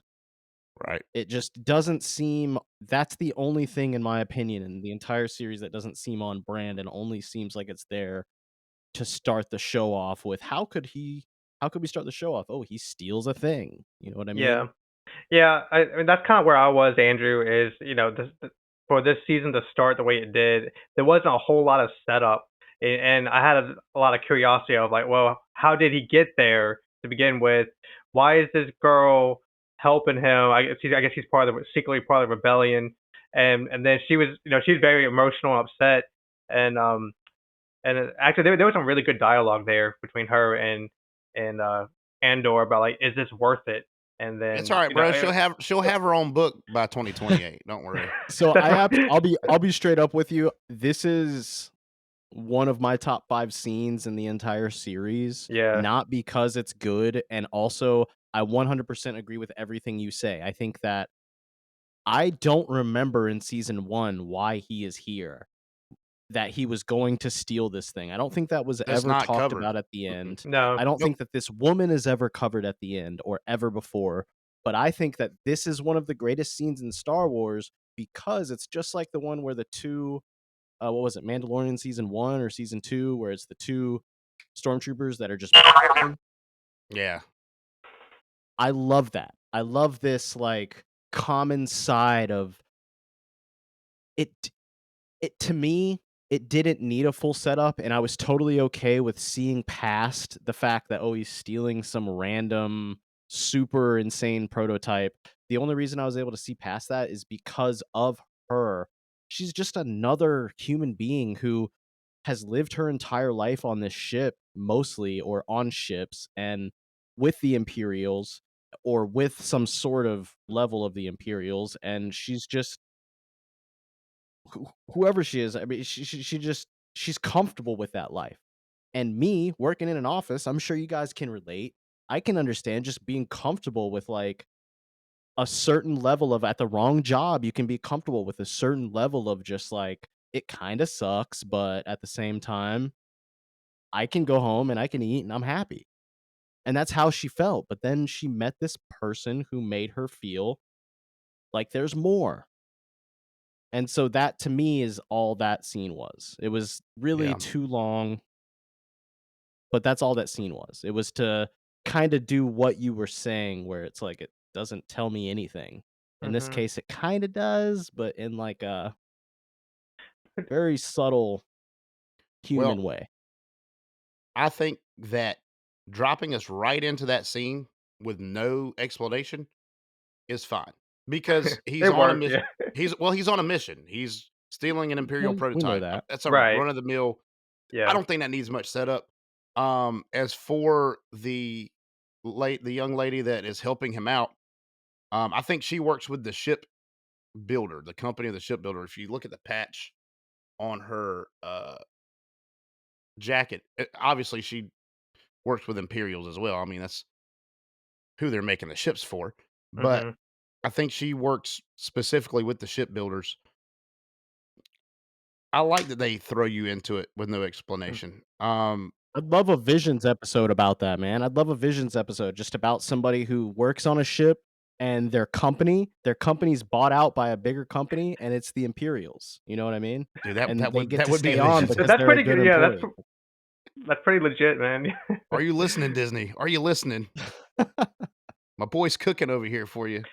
Right. It just doesn't seem that's the only thing in my opinion in the entire series that doesn't seem on brand and only seems like it's there to start the show off with how could we start the show off? Oh, he steals a thing. You know what I mean? Yeah. Yeah, I mean that's kind of where I was, Andrew. Is for this season to start the way it did, there wasn't a whole lot of setup, and I had a lot of curiosity of like, well, how did he get there to begin with? Why is this girl helping him? I guess he's secretly part of the rebellion, and then she's very emotional and upset, and actually there was some really good dialogue there between her and Andor about like, is this worth it? and It's then all right, bro. She'll have her own book by 2028. Don't worry. So I'll be straight up with you. This is one of my top 5 scenes in the entire series, yeah. not because it's good, and also I 100% agree with everything you say. I think that I don't remember in season 1 why he is here, that he was going to steal this thing. I don't think that was That's ever not talked covered. about at the Mm-mm. end. No. I don't Nope. think that this woman is ever covered at the end or ever before, but I think that this is one of the greatest scenes in Star Wars because it's just like the one where the 2 what was it, Mandalorian season 1 or season 2, where it's the 2 stormtroopers that are just Yeah. I love that. I love this, like, common side of it it to me, it didn't need a full setup, and I was totally okay with seeing past the fact that, oh, he's stealing some random super insane prototype. The only reason I was able to see past that is because of her. She's just another human being who has lived her entire life on this ship mostly, or on ships, and with the Imperials, or with some sort of level of the Imperials, and she's just whoever she is. I mean, she just she's comfortable with that life. And me working in an office, I'm sure you guys can relate. I can understand just being comfortable with, like, a certain level of, at the wrong job, you can be comfortable with a certain level of just like, it kind of sucks, but at the same time, I can go home and I can eat and I'm happy. And that's how she felt. But then she met this person who made her feel like there's more. And so that to me is all that scene was. It was really Yeah. too long, but that's all that scene was. It was to kind of do what you were saying, where it's like it doesn't tell me anything. In this Mhm. case, it kind of does, but in like a very subtle Well, human way. I think that dropping us right into that scene with no explanation is fine because he's It on a worked, mission. yeah. He's on a mission. He's stealing an Imperial We know prototype. that. That's a Right. run of the mill. I Yeah. don't think that needs much setup. As for the young lady that is helping him out, I think she works with the ship builder, the company of the shipbuilder. If you look at the patch on her jacket, obviously she works with Imperials as well. I mean, that's who they're making the ships for. But Mhm. I think she works specifically with the shipbuilders. I like that they throw you into it with no Mm. explanation. I'd love a Visions episode about that, man. I'd love a Visions episode just about somebody who works on a ship and their company's bought out by a bigger company and it's the Imperials. You know what I mean? Dude, that And that they would get that to would be stay a on vision. because That's they're a pretty good good, yeah, employee. that's pretty legit, man. Are you listening, Disney? Are you listening? My boy's cooking over here for you.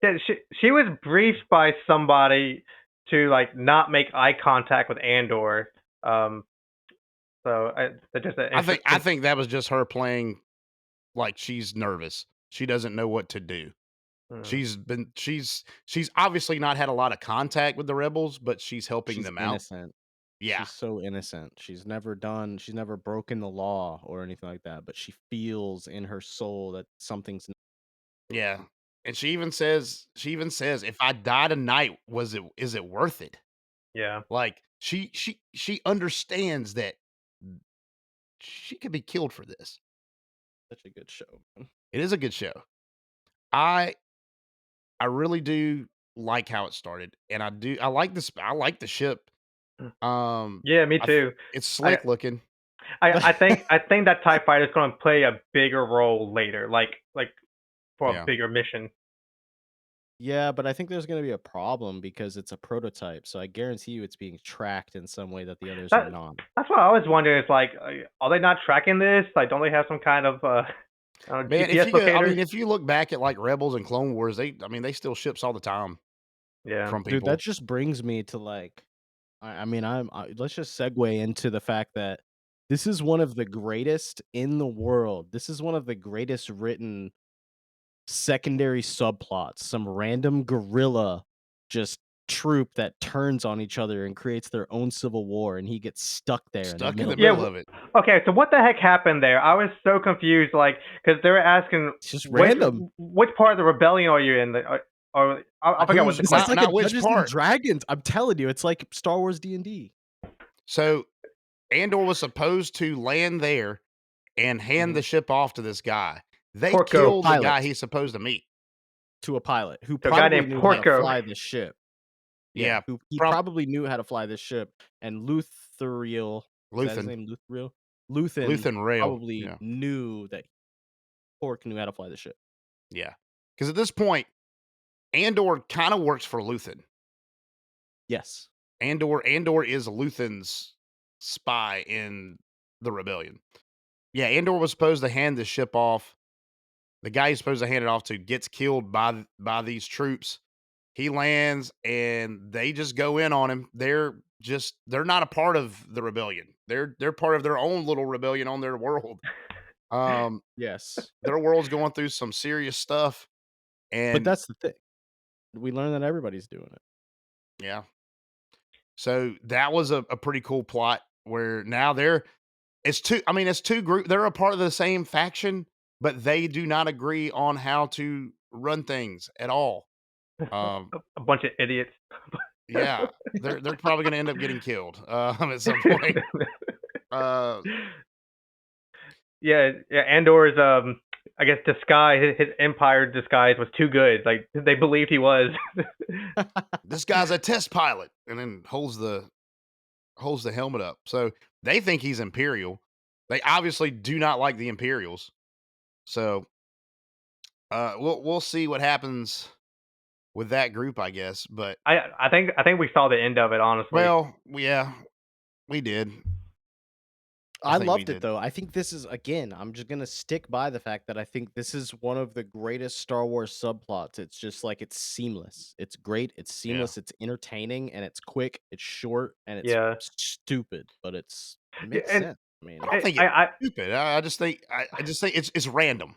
Yeah, she was briefed by somebody to, like, not make eye contact with Andor, um, so that's just an I interesting. think that was just her playing like she's nervous. She doesn't know what to do. Mm, She's obviously not had a lot of contact with the rebels, but she's helping She's them out. innocent. Yeah. She's so innocent. She's never broken the law or anything like that, but she feels in her soul that something's Yeah. And she even says, "If I die tonight, is it worth it?" yeah. Like she understands that she could be killed for this. such a good show. It is a good show. I I really do like how it started, and I like the ship. Mm. Um, Yeah, me too. it's I slick looking. I think that TIE fighter is gonna play a bigger role later, like, for a Yeah. bigger mission. Yeah, but I think there's gonna be a problem because it's a prototype, so I guarantee you it's being tracked in some way that the others are That not. that's what I was wondering, it's like, are they not tracking this? Like, don't they have some kind of, Man, GPS locators? if you look back at like Rebels and Clone Wars, they steal ships all the time Yeah. from Dude, that people. just brings me to like, I mean, let's just segue into the fact that this is one of the greatest in the world. This is one of the greatest written secondary subplots. Some random gorilla just troop that turns on each other and creates their own civil war, and he gets stuck there in the Stuck in the middle. Yeah. middle of it. Okay. So what the heck happened there? I was so confused. Like, because they were asking It's just which random. which part of the rebellion are you in? Or I forgot what Who's the This is question. like a not which Dungeons and part? Dragons. I'm telling you, it's like Star Wars D&D. So Andor was supposed to land there and hand Mhm. the ship off to this guy. They Porco. killed the guy Pilot. he's supposed to meet. To a pilot who To a guy probably named knew how to Porco. fly this ship. Yeah, Yeah, who he prob probably knew how to fly this ship, and Luthuriel, is that his Luthen. name? Luthuriel? Luthen Luthen Rail. probably Yeah. knew that Pork knew how to fly the ship. Yeah. Because at this point, Andor kind of works for Luthen. Yes. Andor is Luthen's spy in the rebellion. Yeah, Andor was supposed to hand the ship off. The guy he's supposed to hand it off to gets killed by these troops. He lands and they just go in on him. They're not a part of the rebellion. They're part of their own little rebellion on their world. Um, Yes. their world's going through some serious stuff, But and that's the thing. We learn that everybody's doing it. yeah. So that was a pretty cool plot where now it's two group they're a part of the same faction, but they do not agree on how to run things at all. Um, A bunch of idiots. yeah, they're probably gonna end up getting killed at some point. Uh, Yeah, yeah. Andor's I guess disguise, his empire disguise was too good. Like they believed he was. this guy's a test pilot, and then holds the helmet up. So they think he's Imperial. They obviously do not like the Imperials. So we'll see what happens with that group, I guess. But I think we saw the end of it. Honestly. well, yeah, we did. I think we loved it did. though. I think this is again, I'm just gonna stick by the fact that I think this is one of the greatest Star Wars subplots. It's just like it's seamless. It's great, it's Yeah. seamless, it's entertaining, and it's quick, it's short, and it's Yeah. stupid, but it Yeah, makes and sense. I mean, I don't think it's stupid. I just think it's random.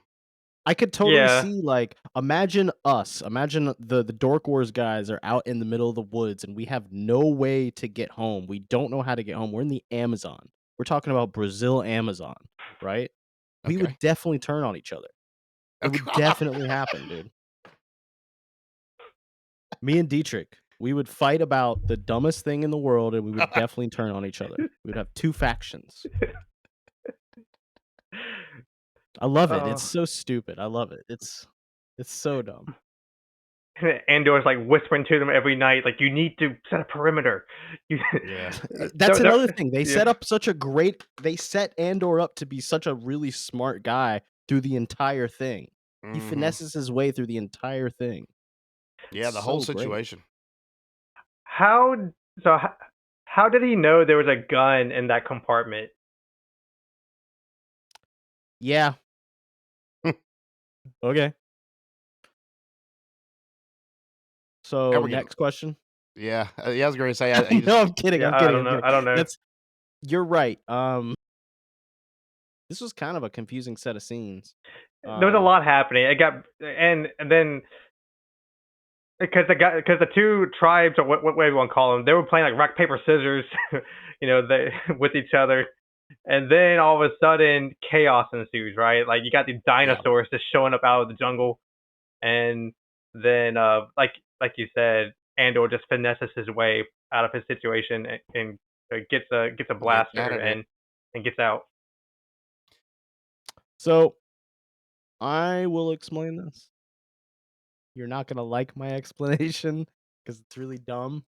I could totally Yeah. see like imagine us. Imagine the Dork Wars guys are out in the middle of the woods and we have no way to get home. We don't know how to get home. We're in the Amazon. We're talking about Brazil Amazon, right? We Okay. would definitely turn on each other. It would definitely happen, dude. Me and Dietrich, we would fight about the dumbest thing in the world and we would definitely turn on each other. We would have two factions. I love it. It's so stupid. I love it. It's so dumb. Andor's like whispering to them every night, like you need to set a perimeter. You, Yeah. That's they're- another thing. They yeah. set up such a great. They set Andor up to be such a really smart guy through the entire thing. He Mhm. finesses his way through the entire thing. Yeah, the It's whole so great. situation. How so? How did he know there was a gun in that compartment? Yeah. Okay. So Now we're getting- next question. Yeah, I was going to say. I No, I'm kidding. Yeah, I'm I kidding. don't I'm know. kidding. I don't know. You're right. This was kind of a confusing set of scenes. There was a lot happening. It got and then because the two tribes or whatever you want to call them, they were playing like rock paper scissors, they with each other, and then all of a sudden chaos ensues. Right, like you got these dinosaurs just showing up out of the jungle, and then like you said, Andor just finesses his way out of his situation and gets a blaster out of it. and gets out. So I will explain this. You're not gonna like my explanation because it's really dumb.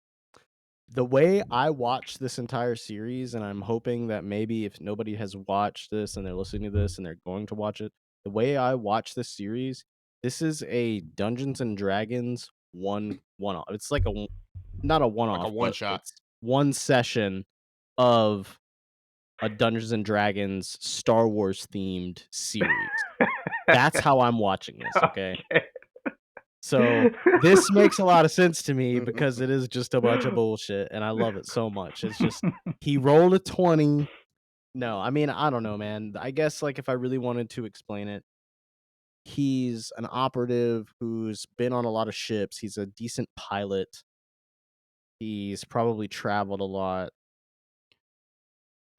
The way I watched this entire series, and I'm hoping that maybe if nobody has watched this and they're listening to this and they're going to watch it, the way I watch this series, this is a Dungeons and Dragons one-off. It's like not a one-off, Like a one but shot. it's one session of a Dungeons and Dragons Star Wars themed series. That's how I'm watching this, okay? So this makes a lot of sense to me because it is just a bunch of bullshit and I love it so much. It's just he rolled a 20. No, I mean, I don't know, man. I guess like if I really wanted to explain it, he's an operative who's been on a lot of ships. He's a decent pilot. He's probably traveled a lot.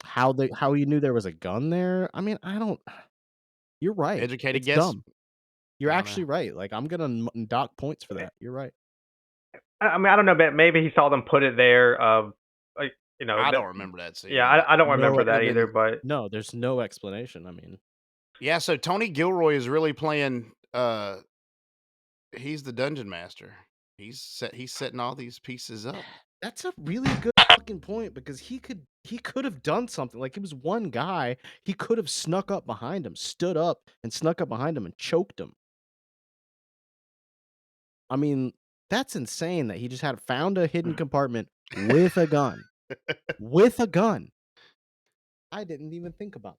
How you knew there was a gun there? I mean, I don't. You're right. Educated It's guess? dumb. You're I don't know. actually right. Like, I'm gonna dock points for that. You're right. I mean, I don't know, but maybe he saw them put it there. Like I that. don't remember that Yeah, scene, but I don't No, remember could that have either. been. But No, there's no explanation. I mean, yeah, so Tony Gilroy is really playing he's the dungeon master. He's setting all these pieces up. that's a really good fucking point because he could have done something. Like, it was one guy. He could have snuck up behind him, stood up and snuck up behind him and choked him. I mean, that's insane that he just had found a hidden compartment with a gun. With a gun. I didn't even think about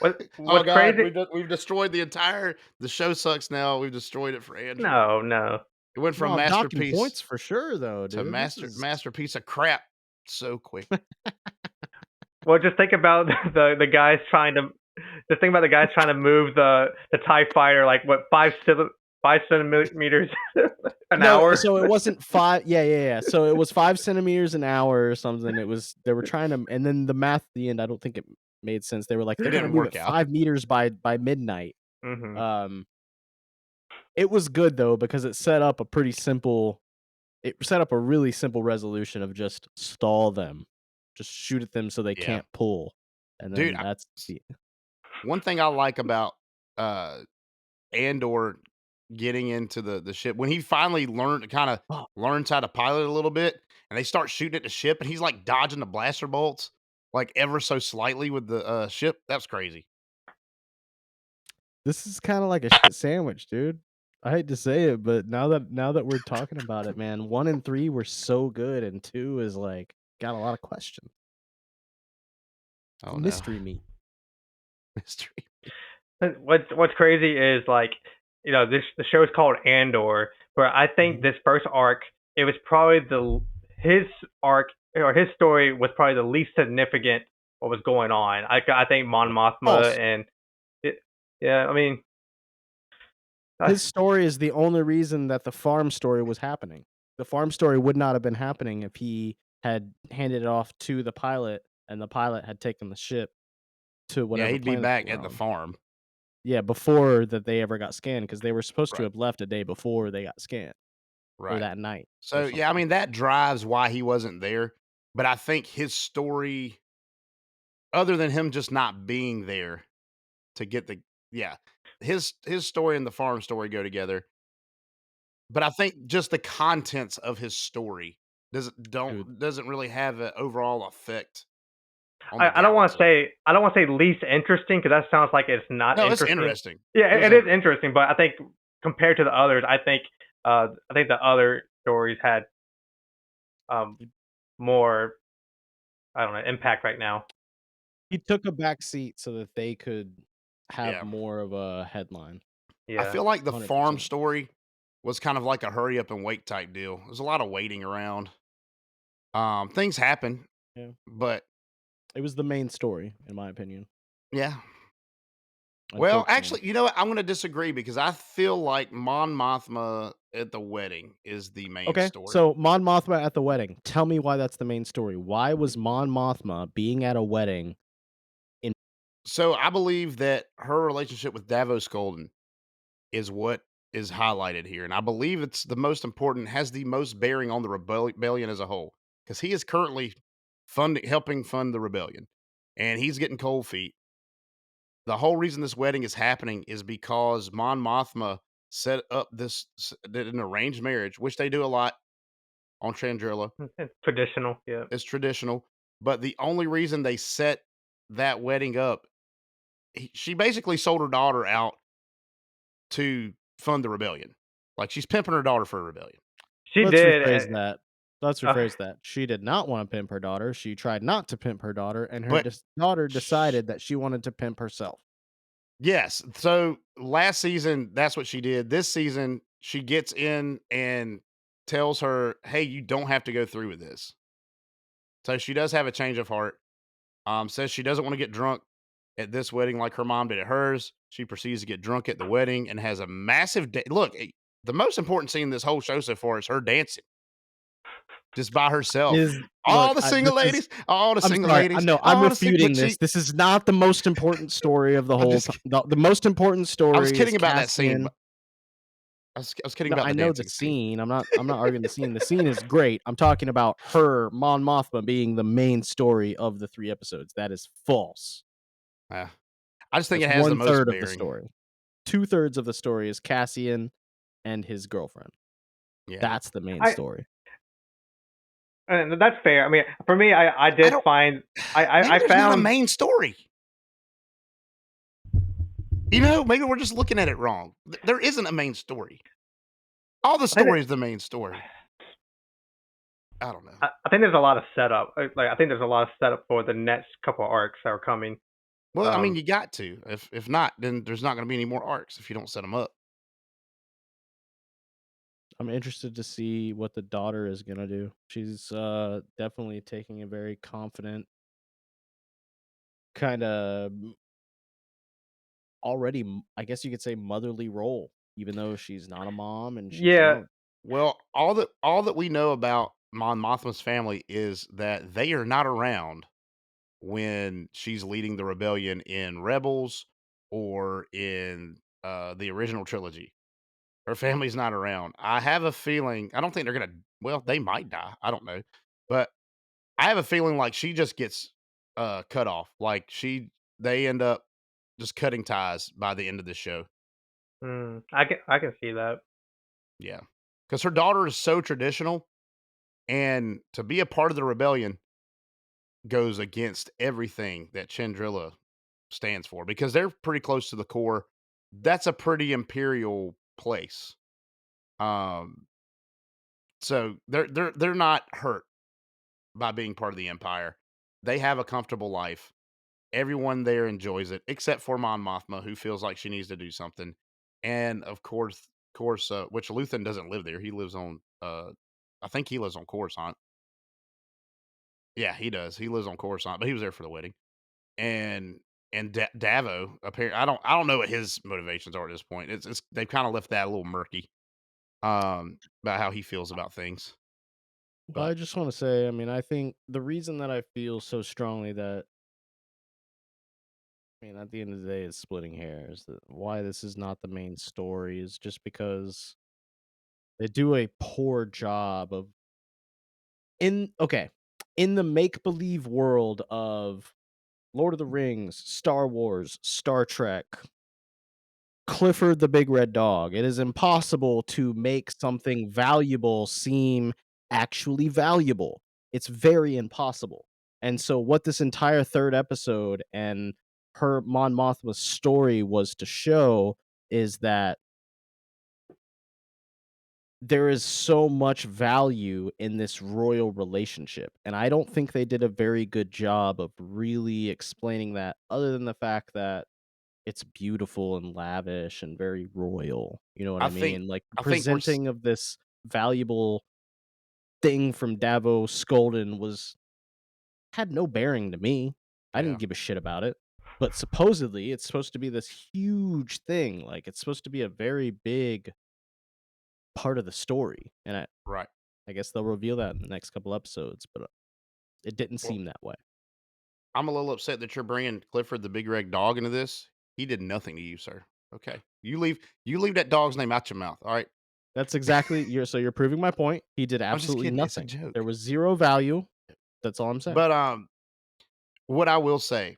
Oh what's god, crazy? we've destroyed the show sucks now. We've destroyed it for Andrew. No, no. It went No, from I'm docking masterpiece points for sure, though, to dude. This is masterpiece of crap so quick. Well, just think about the guys trying to. Just think about the guys trying to move the Tie Fighter like what 5 centimeters an no. hour. So it wasn't 5. Yeah. So it was 5 centimeters an hour or something. It was they were trying to, and then the math at the end. I don't think it made sense. They were like It they're gonna didn't move work it out. 5 meters by midnight. Hmm. It was good though because it set up a pretty simple. It set up a really simple resolution of just stall them, just shoot at them so they Yeah. can't pull, and Dude, then that's the one thing I like about Andor getting into the ship when he finally oh, learns how to pilot a little bit, and they start shooting at the ship, and he's like dodging the blaster bolts like ever so slightly with the ship. That's crazy. this is kind of like a shit sandwich, dude. I hate to say it, but now that we're talking about it, man, 1 and 3 were so good, and 2 is like got a lot of questions. It's Oh a no, mystery meat. mystery. What's crazy is like the show is called Andor, but I think Mhm. this first arc it was probably his arc or his story was probably the least significant what was going on. I think Mon Mothma False. and it, yeah, I mean His story is the only reason that the farm story was happening. The farm story would not have been happening if he had handed it off to the pilot and the pilot had taken the ship to Yeah, whatever he'd be planet they back were at the on. farm. Yeah, before that they ever got scanned because they were supposed to Right. have left a day before they got scanned or Right. that night or So yeah, I something. mean that drives why he wasn't there. But I think his story, other than him just not being there to get the yeah, his story and the farm story go together. But I think just the contents of his story Dude, doesn't really have an overall effect on the I don't want to galaxy. say I don't want to say least interesting because that sounds like it's not No, it's interesting. interesting. Yeah, It was it is interesting. interesting, but I think compared to the others, I think the other stories had um he more I don't know impact right now. he took a back seat so that they could have Yeah. more of a headline. I Yeah. feel like the farm 100%. story was kind of like a hurry up and wait type deal. There's a lot of waiting around. Things happen, Yeah. but It was the main story, in my opinion, yeah. Well, unfortunately. actually, you know what? I'm going to disagree because I feel like Mon Mothma at the wedding is the main Okay, story. so Mon Mothma at the wedding. Tell me why that's the main story. Why was Mon Mothma being at a wedding in So I believe that her relationship with Davos Golden is what is highlighted here, and I believe it's the most important, has the most bearing on the rebellion as a whole, because he is currently helping fund the rebellion, and he's getting cold feet. The whole reason this wedding is happening is because Mon Mothma set up did an arranged marriage, which they do a lot on Chandrilla. It's traditional. Yeah. It's traditional, but the only reason they set that wedding up, she basically sold her daughter out to fund the rebellion. Like she's pimping her daughter for a rebellion. She Let's did. rephrase that. Let's Uh, rephrase that. She did not wanna pimp her daughter, she tried not to pimp her daughter, and her But daughter sh- decided that she wanted to pimp herself. yes, so last season that's what she did. This season she gets in and tells her, "Hey, you don't have to go through with this." So she does have a change of heart. Says she doesn't want to get drunk at this wedding like her mom did at hers. She proceeds to get drunk at the wedding and has a massive look. The most important scene in this whole show so far is her dancing. just by herself. Is All look, the single this is ladies, all the I'm single sorry. ladies, No, I'm all the single. refuting But this. she, This is not the most important story of the I'm whole just, time. The most important I was story is kidding about that scene, Cassian. but I was kidding No, about I the know the dancing scene. scene. I'm not arguing the scene. The scene is great. I'm talking about her, Mon Mothma, being the main story of the 3 episodes. That is false. Yeah. I just think That's it has the one most third of the bearing. story. 2/3 of the story is Cassian and his girlfriend. Yeah. That's the main I story. and that's fair. I mean, for me, I I did don't. find Maybe I there's not a found main story. Maybe we're just looking at it wrong. There isn't a main story. All the I think story is the main story. I don't know. I think there's a lot of setup. Like I think there's a lot of setup for the next couple arcs that are coming. Well, I mean, Um, you got to. If not, then there's not going to be any more arcs if you don't set them up. I'm interested to see what the daughter is gonna do. She's definitely taking a very confident, kind of already, I guess you could say, motherly role, even though she's not a mom and she's yeah, young. Well, all that we know about Mon Mothma's family is that they are not around when she's leading the rebellion in Rebels or in the original trilogy. Her family's not around. I have a feeling. I don't think they're gonna. Well, they might die. I don't know, but I have a feeling like she just gets cut off. Like they end up just cutting ties by the end of the show. I can see that. Yeah, because her daughter is so traditional, and to be a part of the rebellion goes against everything that Chandrilla stands for because they're pretty close to the core. That's a pretty imperial place. Um, so they're not hurt by being part of the empire. They have a comfortable life. Everyone there enjoys it, except for Mon Mothma, who feels like she needs to do something. And of course, which Luthen doesn't live there. He lives on, I think he lives on Coruscant. Yeah, he does. He lives on Coruscant, but he was there for the wedding. And Davo, apparently, I don't know what his motivations are at this point. It's they've kind of left that a little murky, about how he feels about things. Well, I But just want to say, I mean, I think the reason that I feel so strongly that, I mean, at the end of the day, it's splitting hairs. That why this is not the main story is just because they do a poor job of okay, in the make believe world of Lord of the Rings, Star Wars, Star Trek, Clifford the Big Red Dog. It is impossible to make something valuable seem actually valuable. It's very impossible. And so, what this entire third episode and her Mon Mothma's story was to show is that there is so much value in this royal relationship. And I don't think they did a very good job of really explaining that, other than the fact that it's beautiful and lavish and very royal. You know what I I think mean? Like the I think we're presenting of this valuable thing from Davos Skolden was had no bearing to me. I didn't yeah, give a shit about it. But supposedly it's supposed to be this huge thing. Like it's supposed to be a very big part of the story. And right. I guess they'll reveal that in the next couple episodes, but it didn't Well, seem that way. I'm a little upset that you're bringing Clifford the Big Red Dog into this. He did nothing to you, sir. Okay, you leave that dog's name out your mouth. All right. That's exactly you're proving my point. He did I'm just absolutely kidding. It's a nothing. There joke. was zero value. That's all I'm saying. But what I will say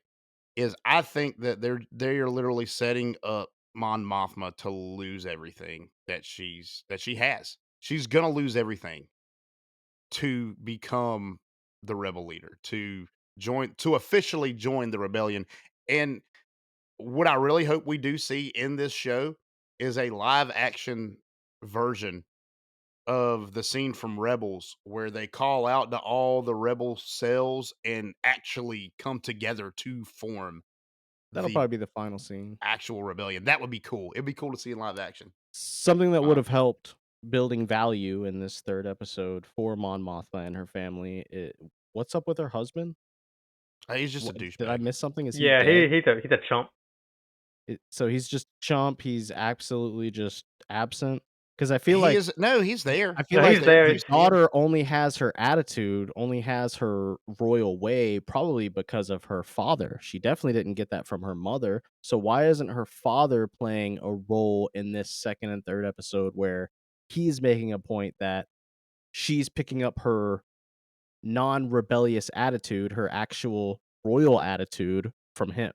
is I think that they are literally setting up Mon Mothma to lose everything that she has. She's gonna lose everything to become the rebel leader, to officially join the rebellion. And what I really hope we do see in this show is a live action version of the scene from Rebels where they call out to all the rebel cells and actually come together to form That'll the probably be the final scene. actual rebellion. That would be cool. It'd be cool to see in live action. Something that would Um, have helped building value in this third episode for Mon Mothma and her family. What's up with her husband? he's just a Did I douchebag. miss something? Is he Yeah, dead? he's a chump. So he's just chump. He's absolutely just absent. because I feel like he's there. I feel No, like he's there. the daughter only has her attitude, only has her royal way, probably because of her father. She definitely didn't get that from her mother. So why isn't her father playing a role in this second and third episode where he's making a point that she's picking up her non-rebellious attitude, her actual royal attitude from him?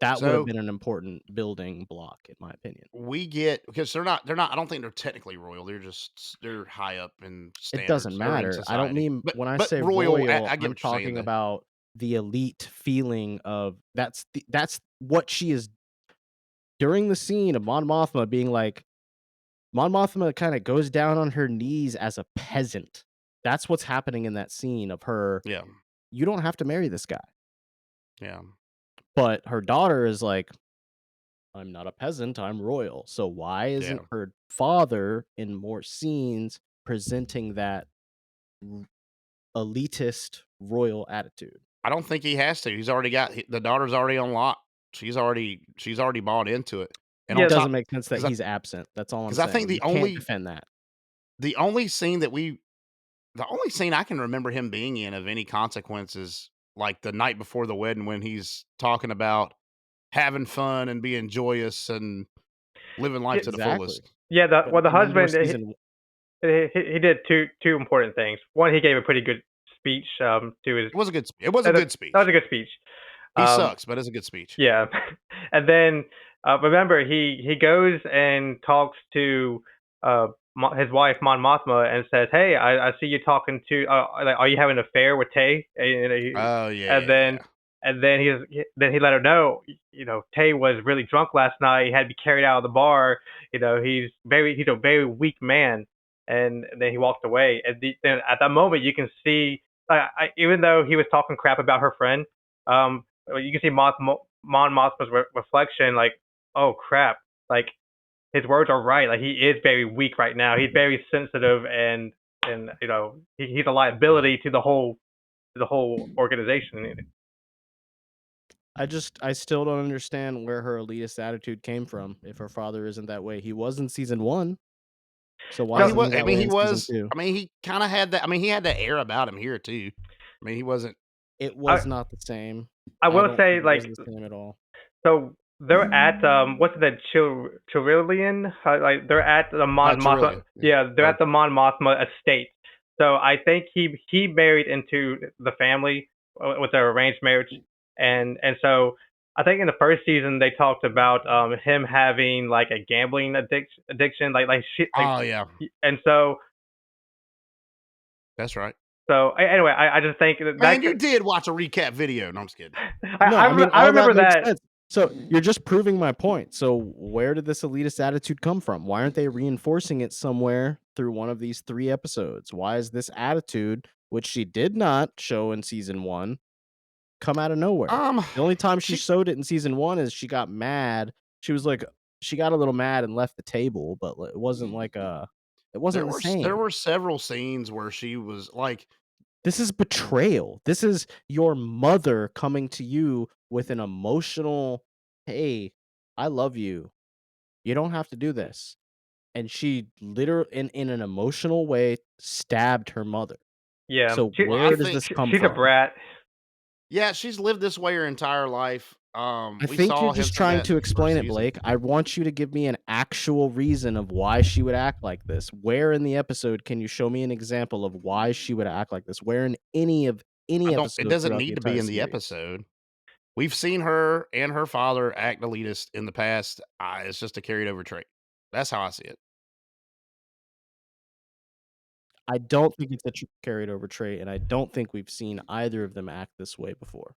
That would have So been an important building block, in my opinion. we get because they're not. I don't think they're technically royal. They're high up in It doesn't standards or in matter. I don't society. mean when I But say royal, royal, I get I'm what you're saying talking though. about the elite feeling of that's what she is during the scene of Mon Mothma being like Mon Mothma kind of goes down on her knees as a peasant. That's what's happening in that scene of her. Yeah, You don't have to marry this guy. yeah. But her daughter is like, I'm not a peasant, I'm royal. So why Yeah. isn't her father in more scenes presenting that elitist royal attitude? I don't think he has to. He's already got the daughter's already on lock. She's already bought into it. And Yeah, on It top, doesn't make sense that because I he's absent. That's all I'm because I think saying. You can't defend that. the only scene the only scene I can remember him being in of any consequences, like the night before the wedding when he's talking about having fun and being joyous and living yeah, life to the Exactly. fullest. yeah. But The in Andor husband season, he did two important things. One, he gave a pretty good speech to his. It was a That good was speech. a good speech. He Um, sucks, but it's a good speech. yeah, and then remember he goes and talks to his wife Mon Mothma and says, "Hey, I see you talking to. Like, are you having an affair with Tay?" Oh yeah, And yeah, then yeah. then he let her know. Tay was really drunk last night. He had to be carried out of the bar. He's a very weak man. And then he walked away. And then at that moment, you can see, even though he was talking crap about her friend, you can see Mon Mothma's reflection, like, oh crap, like his words are right. Like he is very weak right now. He's very sensitive, and he's a Yeah. liability to the whole organization. I still don't understand where her elitist attitude came from if her father isn't that way. He was in season 1, so why Well, No, isn't he that way in season 2? he kind of had that. I mean, he had that air about him here too. I mean, he wasn't. It I was not the same. I I will don't say, think it was like, the same at all. so they're at what's the Chirillian? Like they're at the Mon Mothma. Chirillion, yeah. Yeah, they're Or at the Mon Mothma estate. So I think he married into the family with their arranged marriage, and so I think in the first season they talked about him having like a gambling addiction, like shit, oh yeah, and so that's right. anyway, I just think that Man, you did watch a recap video. No, I'm just kidding. No, I mean, I all that remember makes that. sense. So you're just proving my point. So where did this elitist attitude come from? Why aren't they reinforcing it somewhere through one of these 3 episodes? Why is this attitude, which she did not show in season 1, come out of nowhere? Um, The only time she she showed it in season 1 is she got mad. She got a little mad and left the table, but it wasn't like it wasn't the there same. were several scenes where she was like, This is betrayal. This is your mother coming to you with an emotional, "Hey, I love you. You don't have to do this." And she literally, in an emotional way, stabbed her mother. Yeah, So well, I where does think, this come she's a from? brat. yeah, she's lived this way her entire life. I We think you're saw just hints of trying that to in the first explain it, season. Blake. I want you to give me an actual reason of why she would act like this. Where in the episode can you show me an example of why she would act like this? Where in I any don't. It episode doesn't throughout the need to be entire in the series? episode. We've seen her and her father act elitist in the past. It's just a carried over trait. That's how I see it. I don't think it's a carried over trait, and I don't think we've seen either of them act this way before.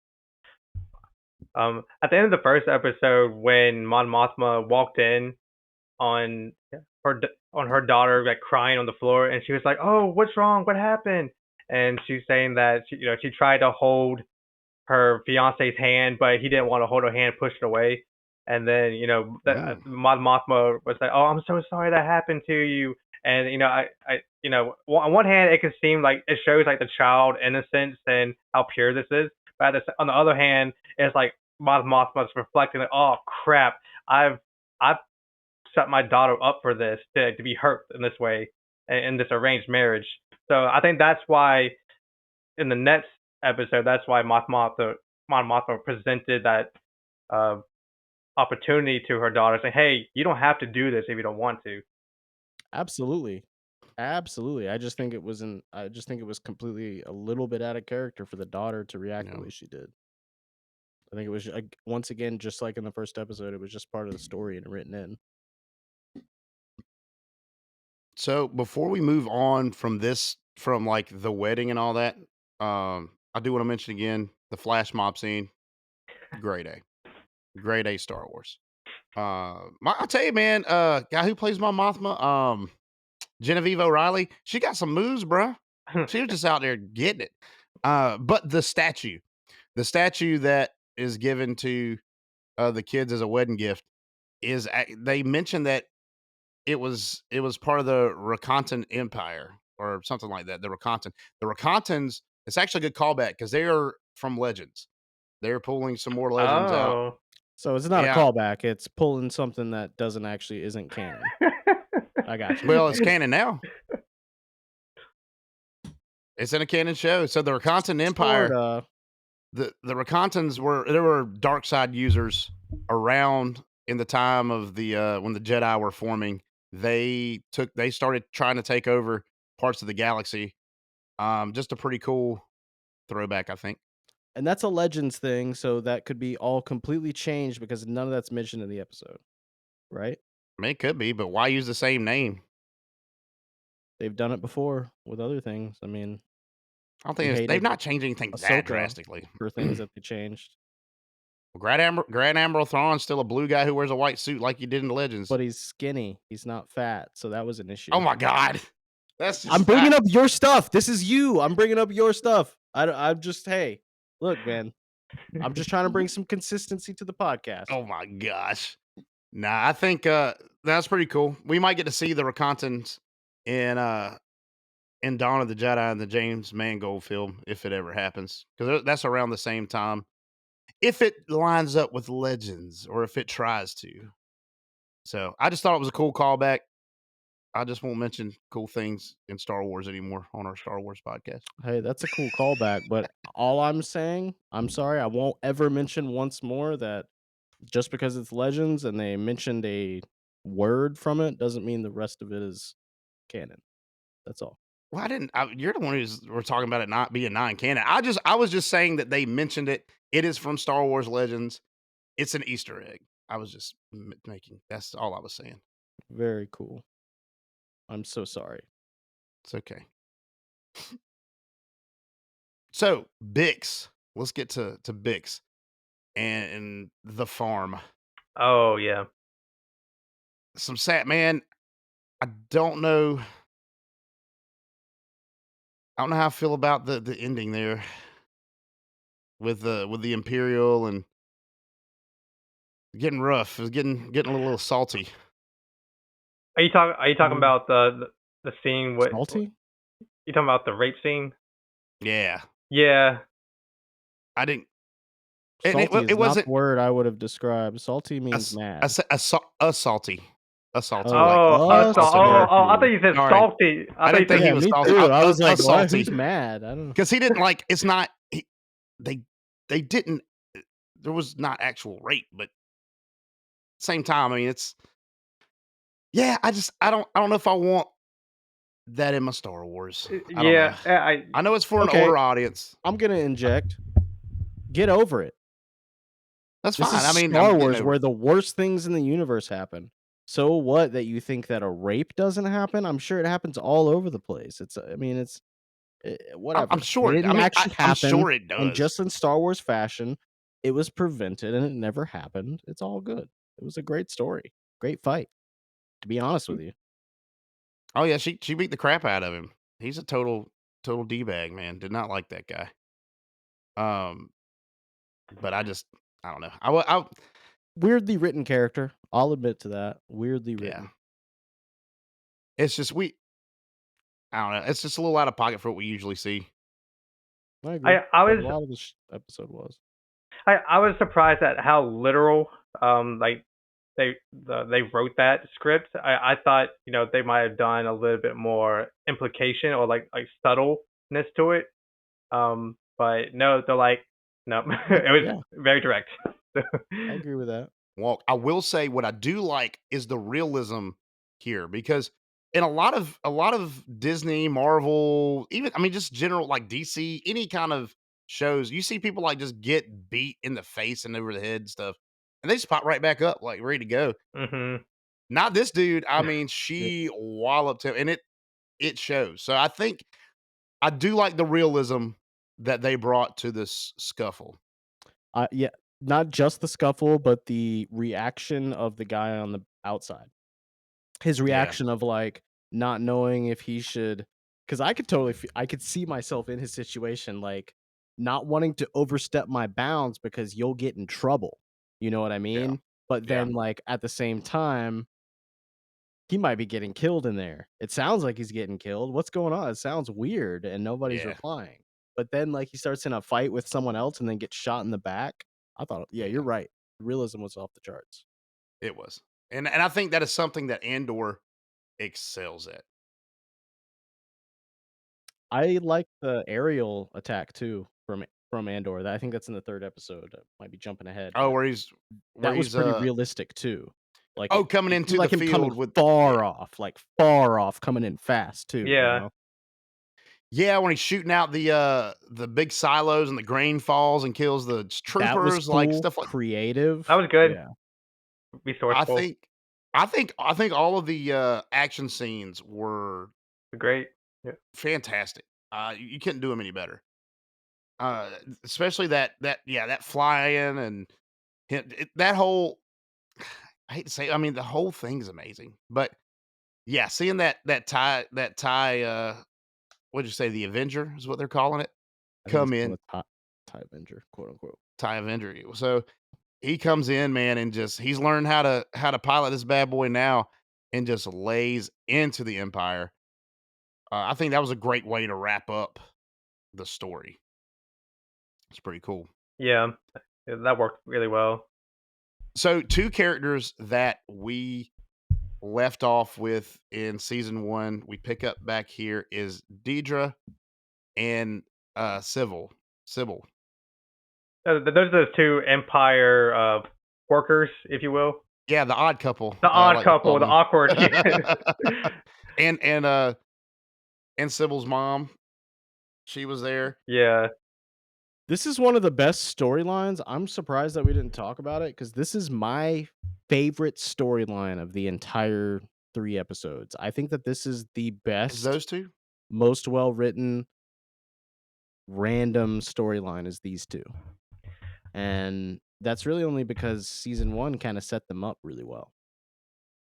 At the end of the first episode, when Mon Mothma walked in on on her daughter like crying on the floor, and she was like, "Oh, what's wrong? What happened?" And she's saying that she tried to hold her fiance's hand, but he didn't want to hold her hand, pushed it away. And then Oh, Mon Mothma was like, "Oh, I'm so sorry that happened to you." And on one hand, it can seem like it shows like the child innocence and how pure this is, but on the other hand, it's like Mon Mothma's reflecting like, "Oh crap, I've set my daughter up for this to be hurt in this way in this arranged marriage. So I think that's why in the next episode, that's why Mon Mothma presented that uh, opportunity to her daughter, saying, "Hey, you don't have to do this if you don't want to." Absolutely. Absolutely. I just think it was completely a little bit out of character for the daughter to react the No. way she did. I think it was once again just like in the first episode, it was just part of the story and written in. So before we move on from this, from like the wedding and all that, I do want to mention again the flash mob scene. Great A, great A, Star Wars. I'll tell you, man. Guy who plays my Mothma, Genevieve O'Reilly, she got some moves, bruh. She was just out there getting it. But the statue that is given to the kids as a wedding gift they mentioned that it was part of the Rakantan Empire or something like that. The Rakantans. It's actually a good callback because they are from Legends. They're pulling some more Legends out. Oh. So it's not a Yeah, callback, it's pulling something that doesn't actually isn't canon. I got you. well, it's canon now. It's in a canon show. So the Rakantan Empire, Sorta. the Rakantans were dark side users around in the time of the when the Jedi were forming. They started trying to take over parts of the galaxy. Just a pretty cool throwback, I think. And that's a Legends thing, so that could be all completely changed because none of that's mentioned in the episode, right? I mean, it could be, but why use the same name? They've done it before with other things. I mean, I don't we think they've hated not changed anything that Ahsoka drastically. for things that they changed, Grand Admiral Thrawn's still a blue guy who wears a white suit like he did in the Legends. but he's skinny. He's not fat, so that was an Oh issue. my god, that's just I'm bringing up your stuff. This is you. I'm bringing up your stuff. I'm just, hey, look, man. I'm just trying to bring some consistency to the podcast. Oh my gosh. Nah, I think that's pretty cool. We might get to see the Rakantans in Dawn of the Jedi and the James Mangold film if it ever happens, because that's around the same time. If it lines up with Legends, or if it tries to. So I just thought it was a cool callback. I just won't mention cool things in Star Wars anymore on our Star Wars podcast. Hey, that's a cool callback, but all I'm saying, I'm sorry, I won't ever mention once more that just because it's Legends and they mentioned a word from it doesn't mean the rest of it is canon. That's all. Well, you're the one we're talking about it not being non-canon. I was just saying that they mentioned it. It is from Star Wars Legends. It's an Easter egg. I was just making. That's all I was saying. Very cool. I'm so sorry. It's okay. So Bix, let's get to Bix and the farm. Oh yeah. Some sad man. I don't know. I don't know how I feel about the ending there with the Imperial and getting rough. It was getting a little salty. Are you talking Mm. about the scene with Salty? you talking about the rape scene? Yeah, Yeah. I didn't. And Salty is it not wasn't the word I would have described. Salty a, means s- mad. a, s- a, sal- a salty, a salty. Oh, Like Oh, us I thought you said sorry, salty. I didn't think he Yeah, was me salty. too. I was A like, what? salty Who's mad? I don't know. because he didn't like. It's not. They they didn't. There was not actual rape, but same time. I mean, it's yeah. I don't know if I want that in my Star Wars. I don't know. Yeah. I know it's for an Okay. older audience. I'm gonna inject. Get over it. That's This fine. is I mean, Star I'm getting Wars over where it. the worst things in the universe happen. So what that you think that a rape doesn't happen? I'm sure it happens all over the place. I mean, it's whatever. I'm sure. It I didn't mean, actually I'm happen. sure it And does. just in Star Wars fashion, it was prevented and it never happened. It's all good. It was a great story. Great fight, to be honest with you. Oh yeah, she beat the crap out of him. He's a total d bag, man. Did not like that guy. Um, but I don't know. Weirdly written character. I'll admit to that. Weirdly Yeah. written. It's just I don't know. It's just a little out of pocket for what we usually see. I agree. I But was a lot of this episode was. I was surprised at how literal like they wrote that script. I thought they might have done a little bit more implication or like subtleness to it. But no, they're like no, it was Yeah, very direct. I agree with that. Well, I will say what I do like is the realism here because in a lot of Disney, Marvel, even I mean just general like DC, any kind of shows, you see people like just get beat in the face and over the head and stuff, and they just pop right back up like ready to go. hmm Not this dude. I mean, Yeah. she walloped him, and it shows. So I think I do like the realism that they brought to this scuffle. Yeah, not just the scuffle, but the reaction of the guy on the outside. His Yeah, reaction of, like, not knowing if he should, because I could totally I could see myself in his situation, like, not wanting to overstep my bounds because you'll get in trouble, you know what I yeah, mean? But yeah, then, like, at the same time, he might be getting killed in there. It sounds like he's getting killed. What's going on? It sounds weird, and nobody's yeah, replying. But then, like, he starts in a fight with someone else and then gets shot in the back. I thought, yeah, you're yeah. right. Realism was off the charts. It was, and I think that is something that Andor excels at. I like the aerial attack too from Andor. I think that's in the 3rd episode. I might be jumping ahead, Oh, but where he's that was pretty realistic too. Like coming it seemed into the like him coming field with yeah. far off, coming in fast too, you Yeah, know? Yeah, when he's shooting out the big silos and the grain falls and kills the That was troopers, like, cool, stuff like that creative. was good, Yeah. I resourceful, think I think all of the, action scenes were great. Yeah, fantastic. You couldn't do them any better. Uh, especially that flying and that whole I hate to say I mean, the whole thing's amazing, but, yeah, seeing that tie, what'd you say, the Avenger is what they're calling it, I think he's come calling in, it tie Avenger, quote unquote. tie Avenger. So he comes in, man, and just he's learned how to pilot this bad boy now and just lays into the Empire. I think that was a great way to wrap up the story. It's pretty cool. yeah, yeah, that worked really well. So, 2 characters that we left off with in season 1, we pick up back here is Deidre and, Sybil. Those are the two Empire workers, if you will. Yeah, the odd couple, The I odd like to couple, call the them. awkward. And and, uh, and Sybil's mom, she was there. Yeah. This is one of the best storylines. I'm surprised that we didn't talk about it because this is my favorite storyline of the entire 3 episodes. I think that this is the Is best, those 2? most well-written, random storyline is these 2. And that's really only because season 1 kinda set them up really well.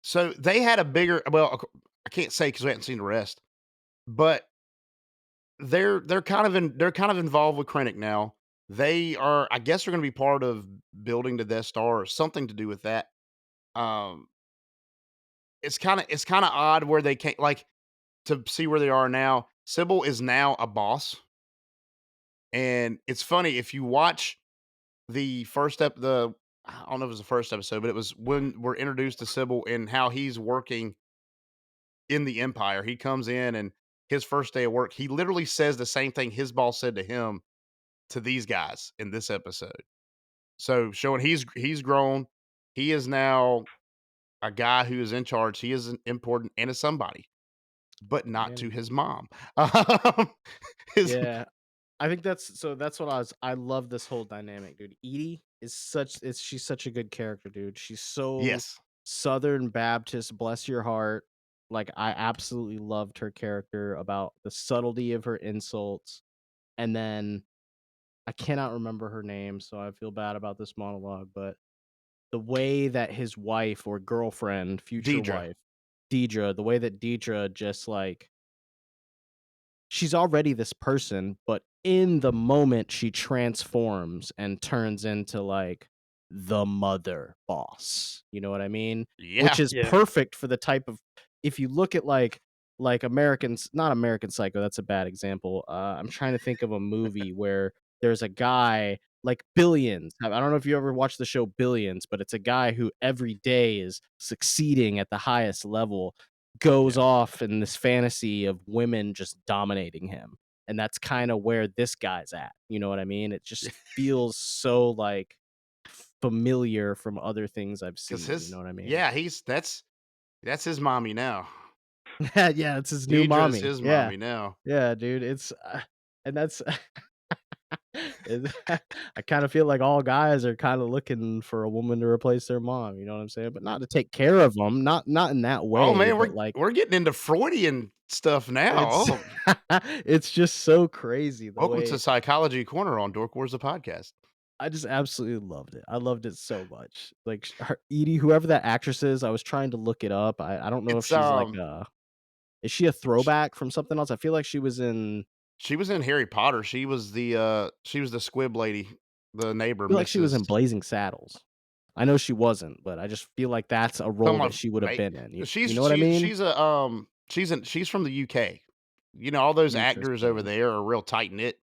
So, they had a bigger well, I can't say because we hadn't seen the rest, but they're kind of involved with Krennic now. They are I guess they're gonna be part of building the Death Star or something to do with that. Um, it's kinda odd where they can like, to see where they are now. Sybil is now a boss, and it's funny, if you watch the first the I don't know if it was the first episode, but it was when we're introduced to Sybil and how he's working in the Empire. He comes in and his first day of work, he literally says the same thing his boss said to him to these guys in this episode. So showing he's grown. He is now a guy who is in charge. He is important and is somebody, but not to And his mom. Um, his yeah. I think that's what I love this whole dynamic, dude. Edie she's such a good character, dude. She's so yes, Southern Baptist, bless your heart. Like I absolutely loved her character about the subtlety of her insults. And then I cannot remember her name, so I feel bad about this monologue, but the way that his wife or girlfriend, future Deidre. wife, Deidre, the way that Deidre just like she's already this person, but in the moment she transforms and turns into like the mother boss. You know what I mean? Which Yeah, is Yeah. perfect for the type of if you look at like Americans, not American Psycho, that's a bad example. I'm trying to think of a movie where there's a guy like Billions. I don't know if you ever watched the show Billions, but it's a guy who every day is succeeding at the highest level, goes Yeah. off in this fantasy of women just dominating him. And that's kind of where this guy's at. You know what I mean? It just feels so like familiar from other things I've Because seen. You his know what I mean? yeah, that's his mommy now. Yeah, it's his new Deidre's mommy. his Yeah. mommy now. Yeah, dude, and that's I kinda feel like all guys are kinda looking for a woman to replace their mom, you know what I'm saying? But not to take care of them, not in that Oh way, man, but, like, we're getting into Freudian stuff now. it's Oh, it's just so crazy the welcome to way Psychology Corner on Dork Wars, the podcast. I just absolutely loved it. I loved it so much. Like, sh her Edie, whoever that actress is, I was trying to look it up. I don't know if It's she's like, is she a sh- throwback from something else? I feel like she was in she was in Harry Potter. She was the squib lady, the neighbor, feel like she was Mrs. in Blazing Saddles. I know she wasn't, but I just feel like that's a role Some that of she would have been in. You know what I mean? she's from the UK. You know, all those actors over Interesting. there are real tight knit.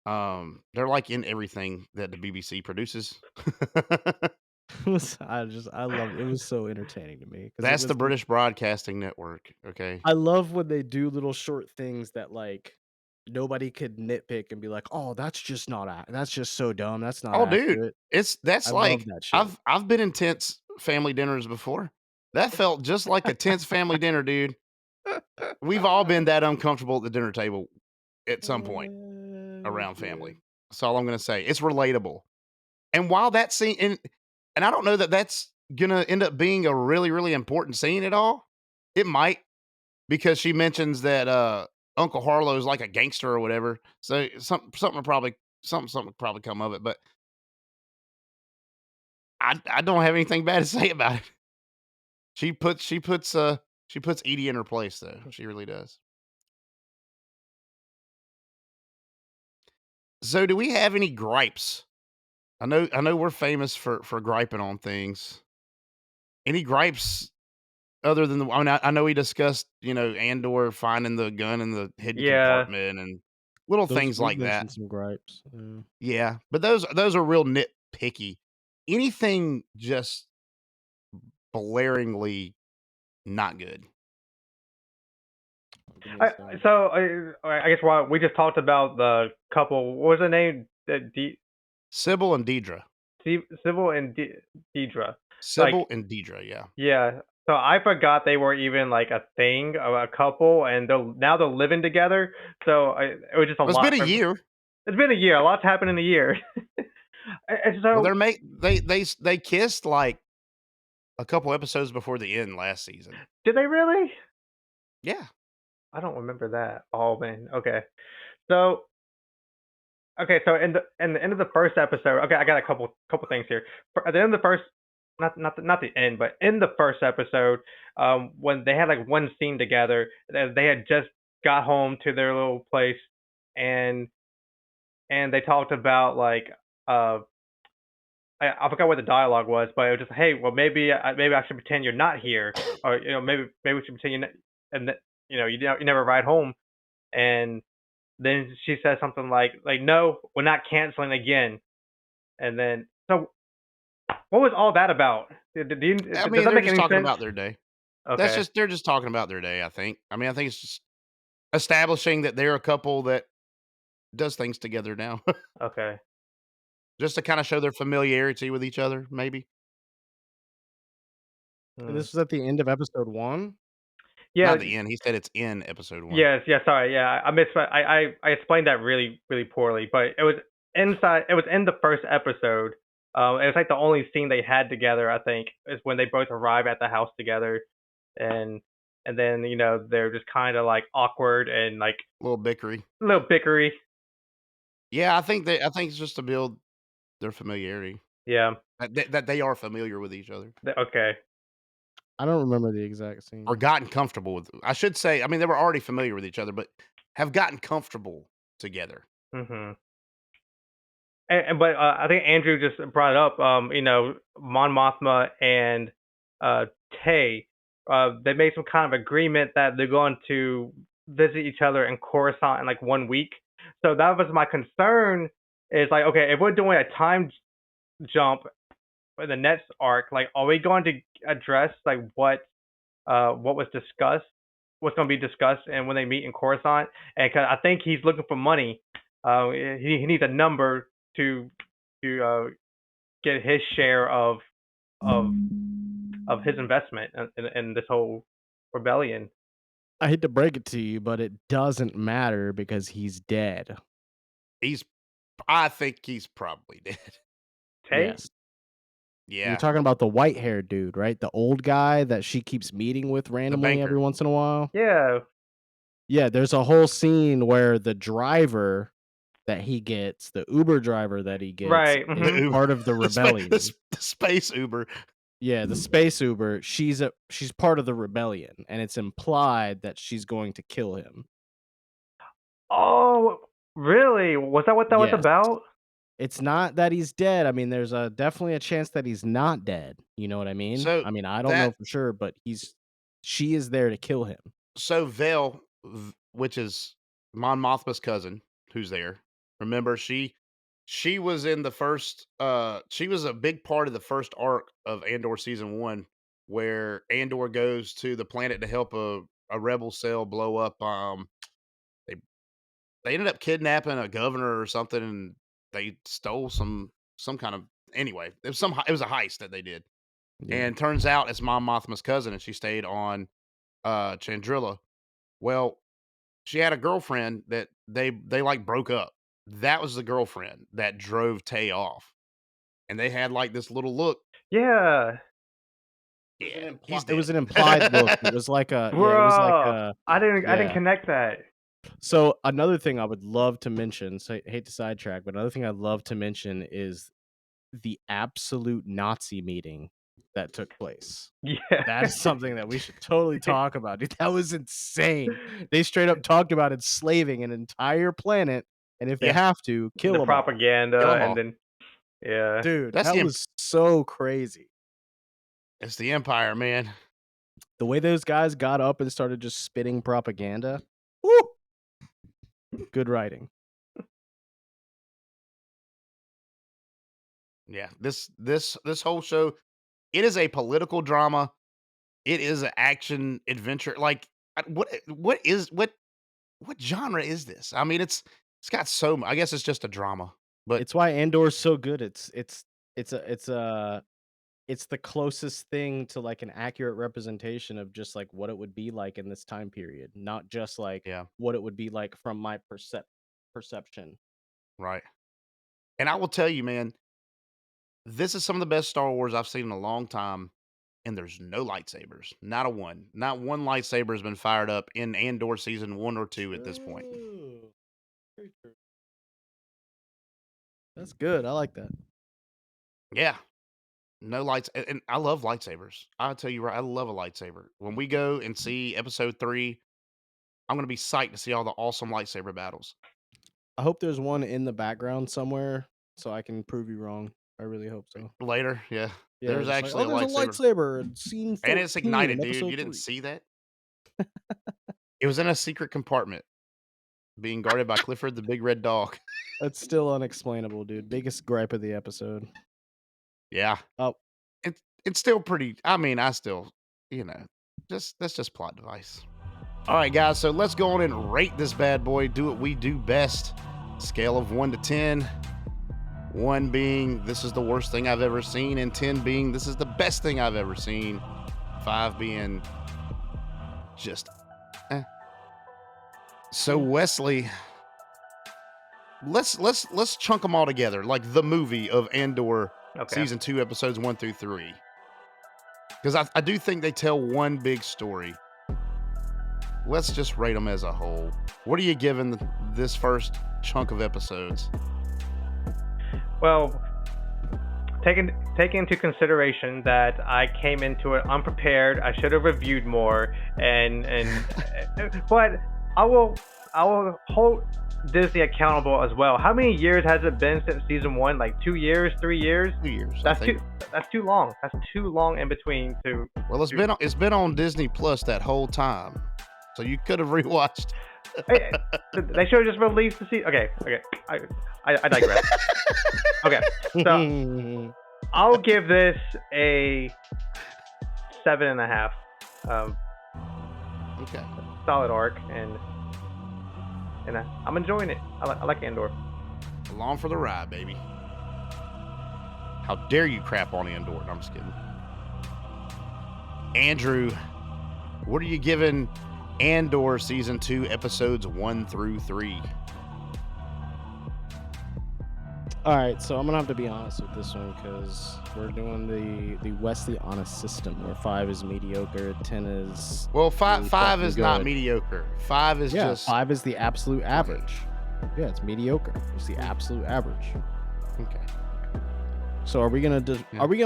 They're like in everything that the BBC produces. I loved it. It was so entertaining to me because it That's the was l British Broadcasting Network. Okay. I love when they do little short things that, like, nobody could nitpick and be like, "Oh, that's just not ac that's just so dumb. That's not Oh, dude, accurate." that's I love like that shit. I've been in tense family dinners before. That felt just like a tense family dinner, dude. We've all been that uncomfortable at the dinner table at some point around family. Dude. That's all I'm gonna say. It's relatable. And while that scene and I don't know that that's gonna end up being a really, really important scene at all. It might because she mentions that Uncle Harlow's like a gangster or whatever. So something will probably come of it. But I don't have anything bad to say about it. She puts she puts she puts Edie in her place though. She really does. So do we have any gripes? I know we're famous for griping on things. Any gripes other than I know we discussed, Andor finding the gun in the hidden Yeah. compartment and little Those things we've like that. mentioned some gripes. Yeah. Yeah, but those are real nitpicky. Anything just blaringly not good. Give me a I, second. so I guess while we just talked about the couple, what was the name? Sybil and Deidre. Sybil and Deidre. Like, Sybil and Deidre, yeah. yeah. So I forgot they were even like a thing, a couple, and now they're living together. So it was just a Well, it's been lot. a year. It's been a year. A lot's happened in a year. And Well, so they kissed like a couple episodes before the end last season. did they really? Yeah. I don't remember that. Oh man. Okay. So so in the end of the first episode, okay, I got a couple things here. At the end of the first, not the end, but in the first episode, when they had like one scene together, they had just got home to their little place, and they talked about like uh I forgot what the dialogue was, but it was just, hey, well, maybe I should pretend you're not here, or maybe we should pretend and you never ride home, and then she says something like no, we're not canceling again, and then so what was all that about? I Does mean, that they're make just any talking sense? about their day. Okay, They're just talking about their day, I think. I mean, I think it's just establishing that they're a couple that does things together now. okay, Just to kind of show their familiarity with each other, maybe. And mm. this was at the end of episode 1? Yeah. Not the end. He said it's in episode 1. Yes, yeah, sorry, yeah, I missed. I explained that really, really poorly, but it was inside. It was in the first episode. It was like the only scene they had together. I think is when they both arrive at the house together, and then they're just kind of like awkward and like A little bickery. a little bickery. Yeah, I think it's just to build their familiarity. Yeah. That they are familiar with each other. Okay. I don't remember the exact Or scene. gotten comfortable with I should say, I mean, they were already familiar with each other, but have gotten comfortable together. Mhm. But I think Andrew just brought it up. Mon Mothma and uh, Tay, they made some kind of agreement that they're going to visit each other in Coruscant in like 1 week. So that was my concern. Is like, okay, if we're doing a time jump in the next arc, like, are we going to address like what was discussed, what's going to be discussed, and when they meet in Coruscant? And 'cause I think he's looking for money. He needs a number to get his share of his investment in this whole rebellion. I hate to break it to you, but it doesn't matter because he's dead. He's I think he's probably dead. Tay? Yes. You're Yeah. talking about the white-haired dude, right? The old guy that she keeps meeting with The randomly every banker. once in a while? Yeah. Yeah, there's a whole scene where the driver that he gets, the Uber driver that he gets, Right. is The Mhm. Uber part of the the rebellion. space Uber. Yeah, the space Uber, she's part of the rebellion, and it's implied that she's going to kill him. Oh, really? Was that what that was Yes. about? It's not that he's dead. I mean, there's definitely a chance that he's not dead. You know what I mean? So I mean, I don't know that for sure, but she is there to kill him. so Vel, which is Mon Mothma's cousin, who's there. Remember, she was in the first. She was a big part of the first arc of Andor season 1, where Andor goes to the planet to help a rebel cell blow up. They they ended up kidnapping a governor or something, and they stole some kind of anyway. It was a heist that they did, Yeah. and turns out it's Mon Mothma's cousin, and she stayed on Chandrilla. Well, she had a girlfriend that they like broke up. That was the girlfriend that drove Tay off, and they had like this little look. Yeah. Yeah, he's It was dead. an implied look. It was like a it was like Bruh. a I didn't yeah. connect that. So another thing I would love to mention, so I hate to sidetrack, but another thing I'd love to mention is the absolute Nazi meeting that took place. Yeah. That is something that we should totally talk about, dude. That was insane. They straight up talked about enslaving an entire planet, and if they Yeah. have to, kill The them all. propaganda Kill 'em all. and then yeah. Dude, That's that the was so crazy. It's the Empire, man. The way those guys got up and started just spitting propaganda. Woo! Good writing. Yeah, this whole show, it is a political drama. It is an action adventure. Like what genre is this? I mean, it's got I guess it's just a drama. But It's why Andor's so good. It's the closest thing to like an accurate representation of just like what it would be like in this time period, not just like yeah, what it would be like from my perception. right. And I will tell you, man, this is some of the best Star Wars I've seen in a long time. And there's no lightsabers. Not a one. Not one lightsaber has been fired up in Andor season 1 or 2 at this point. True. Very true. That's good. I like that. Yeah. No lights. And I love lightsabers. I'll tell you right, I love a lightsaber. When we go and see episode 3, I'm gonna be psyched to see all the awesome lightsaber battles. I hope there's one in the background somewhere so I can prove you wrong. I really hope so. Later, yeah. Yeah, There's just like, actually there's a lightsaber. lightsaber in scene 14 And it's ignited, in dude. episode You didn't 3. see that? It was in a secret compartment being guarded by Clifford the Big Red Dog. That's still unexplainable, dude. Biggest gripe of the episode. Yeah. Oh, It's still pretty. I mean, I still, that's just plot device. All right, guys. So let's go on and rate this bad boy. Do what we do best. Scale of 1 to 10. 1 being this is the worst thing I've ever seen, and 10 being this is the best thing I've ever seen. 5 being just. So Wesley, let's chunk them all together, like the movie of Andor, Okay. season 2, episodes 1 through 3. Because I do think they tell one big story. Let's just rate them as a whole. What are you giving this first chunk of episodes? Well, taking into consideration that I came into it unprepared, I should have reviewed more, and but I will hold Disney accountable as well. How many years has it been since season 1? Like 2 years, 3 years? 2 years. That's too long. That's too long in between to. Well, it's been on Disney Plus that whole time, so you could have rewatched. Hey, they should have just released the season. Okay. I digress. Okay, so I'll give this a 7.5. Okay. Solid arc, and I'm enjoying it. I like Andor. Along for the ride, baby. How dare you crap on Andor? No, I'm just kidding. Andrew, what are you giving Andor season 2, episodes 1 through 3? All right, so I'm gonna have to be honest with this one because we're doing the Wesley honest system where 5 is mediocre, 10 is Well, really five fucking is not good. mediocre. 5 is Yeah, just 5 is the absolute average. Yeah, it's mediocre. It's the absolute average. okay. So are we gonna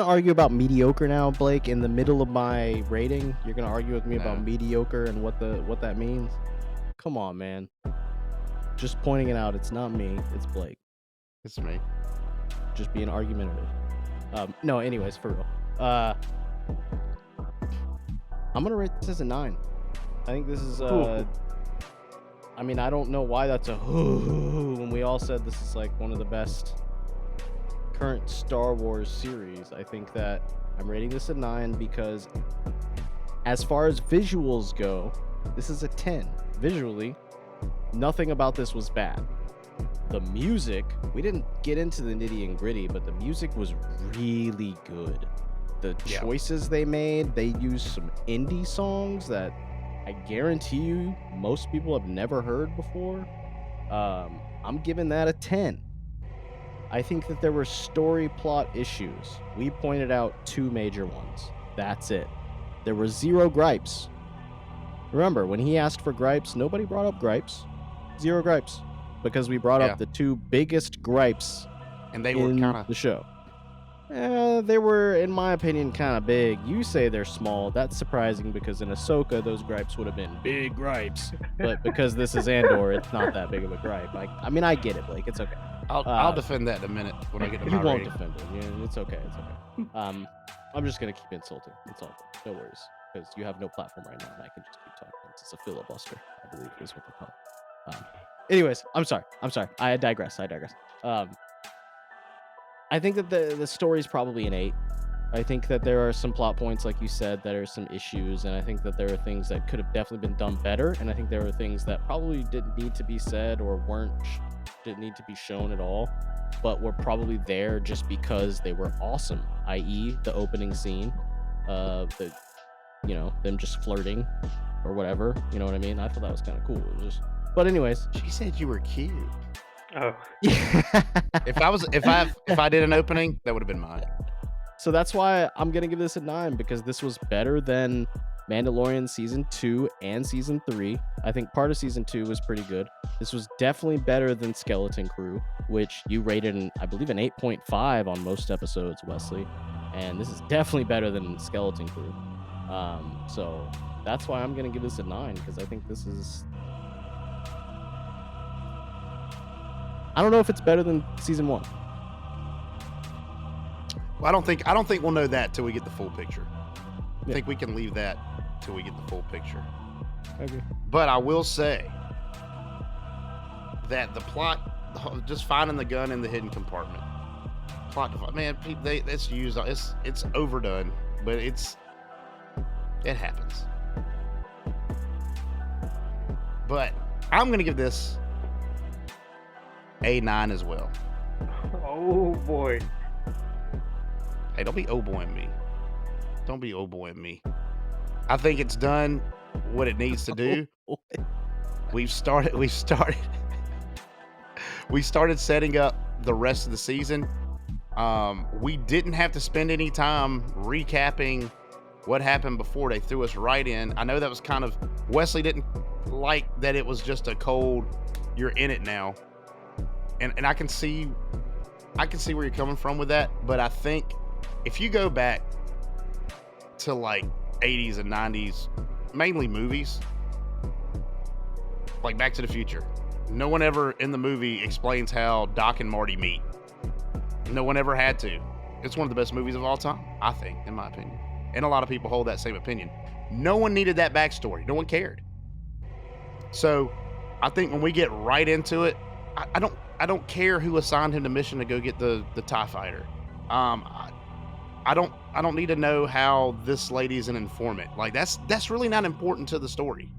argue about mediocre now, Blake? In the middle of my rating, you're gonna argue with me about No. mediocre and what that means? Come on, man. Just pointing it out. It's not me. It's Blake. It's me. Just being argumentative. No, anyways, for real. I'm gonna rate this as a 9. I think this is I mean, I don't know why that's a when we all said this is like one of the best current Star Wars series. I think that I'm rating this a 9 because as far as visuals go, this is a 10. Visually, nothing about this was bad. The music, we didn't get into the nitty and gritty, but the music was really good. The choices they made, they used some indie songs that I guarantee you most people have never heard before. I'm giving that a 10. I think that there were story plot issues. We pointed out 2 major ones. That's it. There were 0 gripes. Remember, when he asked for gripes, nobody brought up gripes. 0 gripes. Because we brought up the 2 biggest gripes And they were in kind of the show. They were, in my opinion, kind of big. You say they're small. That's surprising because in Ahsoka, those gripes would have been big gripes. But because this is Andor, it's not that big of a gripe. I mean, I get it, Blake. It's okay. I'll defend that in a minute when I get to You my won't rating. defend it. Yeah, it's okay. It's okay. I'm just gonna keep insulting. It's all good. No worries, because you have no platform right now, and I can just keep talking. It's a filibuster, I believe, is what they call it. Anyways, I'm sorry. I digress. I think that the story's probably an 8. I think that there are some plot points, like you said, that are some issues, and I think that there are things that could have definitely been done better, and I think there were things that probably didn't need to be said or didn't need to be shown at all, but were probably there just because they were awesome, i.e. the opening scene, them just flirting or whatever, you know what I mean? I thought that was kind of cool. It was just, but anyways. She said you were cute. Oh, If I did an opening, that would have been mine. So that's why I'm gonna give this a 9, because this was better than Mandalorian season 2 and season 3. I think part of season 2 was pretty good. This was definitely better than Skeleton Crew, which you rated I believe an 8.5 on most episodes, Wesley. And this is definitely better than Skeleton Crew. So that's why I'm gonna give this a 9, because I think this is. I don't know if it's better than season 1. Well, I don't think we'll know that till we get the full picture. I Yeah. think we can leave that till we get the full picture. Okay. But I will say that the plot, just finding the gun in the hidden compartment, man, it's used. It's overdone, but it happens. But I'm gonna give this a 9 as well. oh boy. Hey, don't be oh boying me. Don't be oh boying me. I think it's done what it needs to do. We started setting up the rest of the season. We didn't have to spend any time recapping what happened before. They threw us right in. I know that was kind of, Wesley didn't like that it was just a cold, you're in it now. And I can see where you're coming from with that, but I think if you go back to like 80s and 90s, mainly movies, like Back to the Future, no one ever in the movie explains how Doc and Marty meet. No one ever had to. It's one of the best movies of all time, I think, in my opinion. And a lot of people hold that same opinion. No one needed that backstory. No one cared. So I think when we get right into it, I don't care who assigned him the mission to go get the TIE fighter. Um, I, I don't need to know how this lady's an informant. Like that's really not important to the story.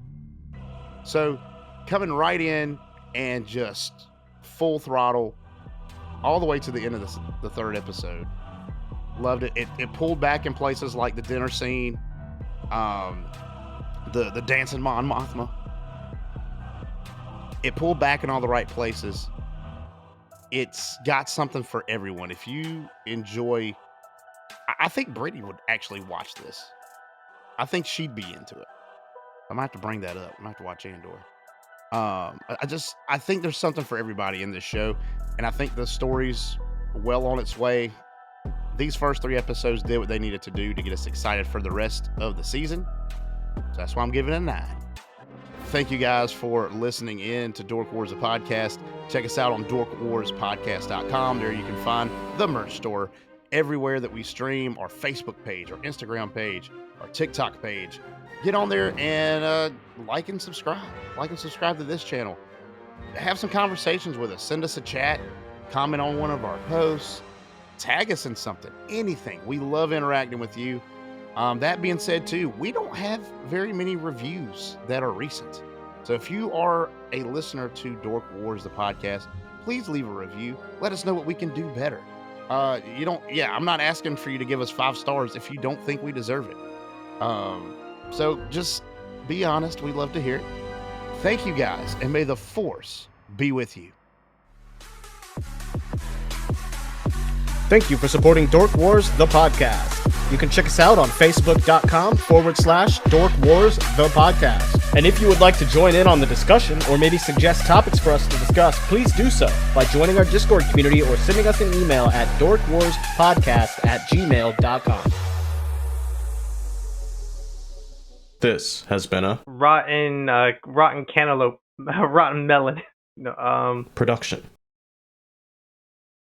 So coming right in and just full throttle all the way to the end of the third episode. Loved it. It pulled back in places like the dinner scene, um, the dancing Mon Mothma. It pulled back in all the right places. It's got something for everyone. If you enjoy, I think Brittany would actually watch this. I think she'd be into it. I might have to bring that up. I might have to watch Andor. I think there's something for everybody in this show, and I think the story's well on its way. These first 3 episodes did what they needed to do to get us excited for the rest of the season. So that's why I'm giving it a 9. Thank you guys for listening in to Dork Wars, the podcast. Check us out on dorkwarspodcast.com. There you can find the merch store everywhere that we stream, our Facebook page, our Instagram page, our TikTok page. Get on there and like and subscribe. Like and subscribe to this channel. Have some conversations with us. Send us a chat. Comment on one of our posts. Tag us in something, anything. We love interacting with you. That being said, too, we don't have very many reviews that are recent. So if you are a listener to Dork Wars, the podcast, please leave a review. Let us know what we can do better. I'm not asking for you to give us 5 stars if you don't think we deserve it. So just be honest. We'd love to hear it. Thank you guys, and may the Force be with you. Thank you for supporting Dork Wars, the podcast. You can check us out on facebook.com/Dork Wars, the podcast. And if you would like to join in on the discussion or maybe suggest topics for us to discuss, please do so by joining our Discord community or sending us an email at dorkwarspodcast@gmail.com. This has been a rotten cantaloupe, rotten melon. No, production.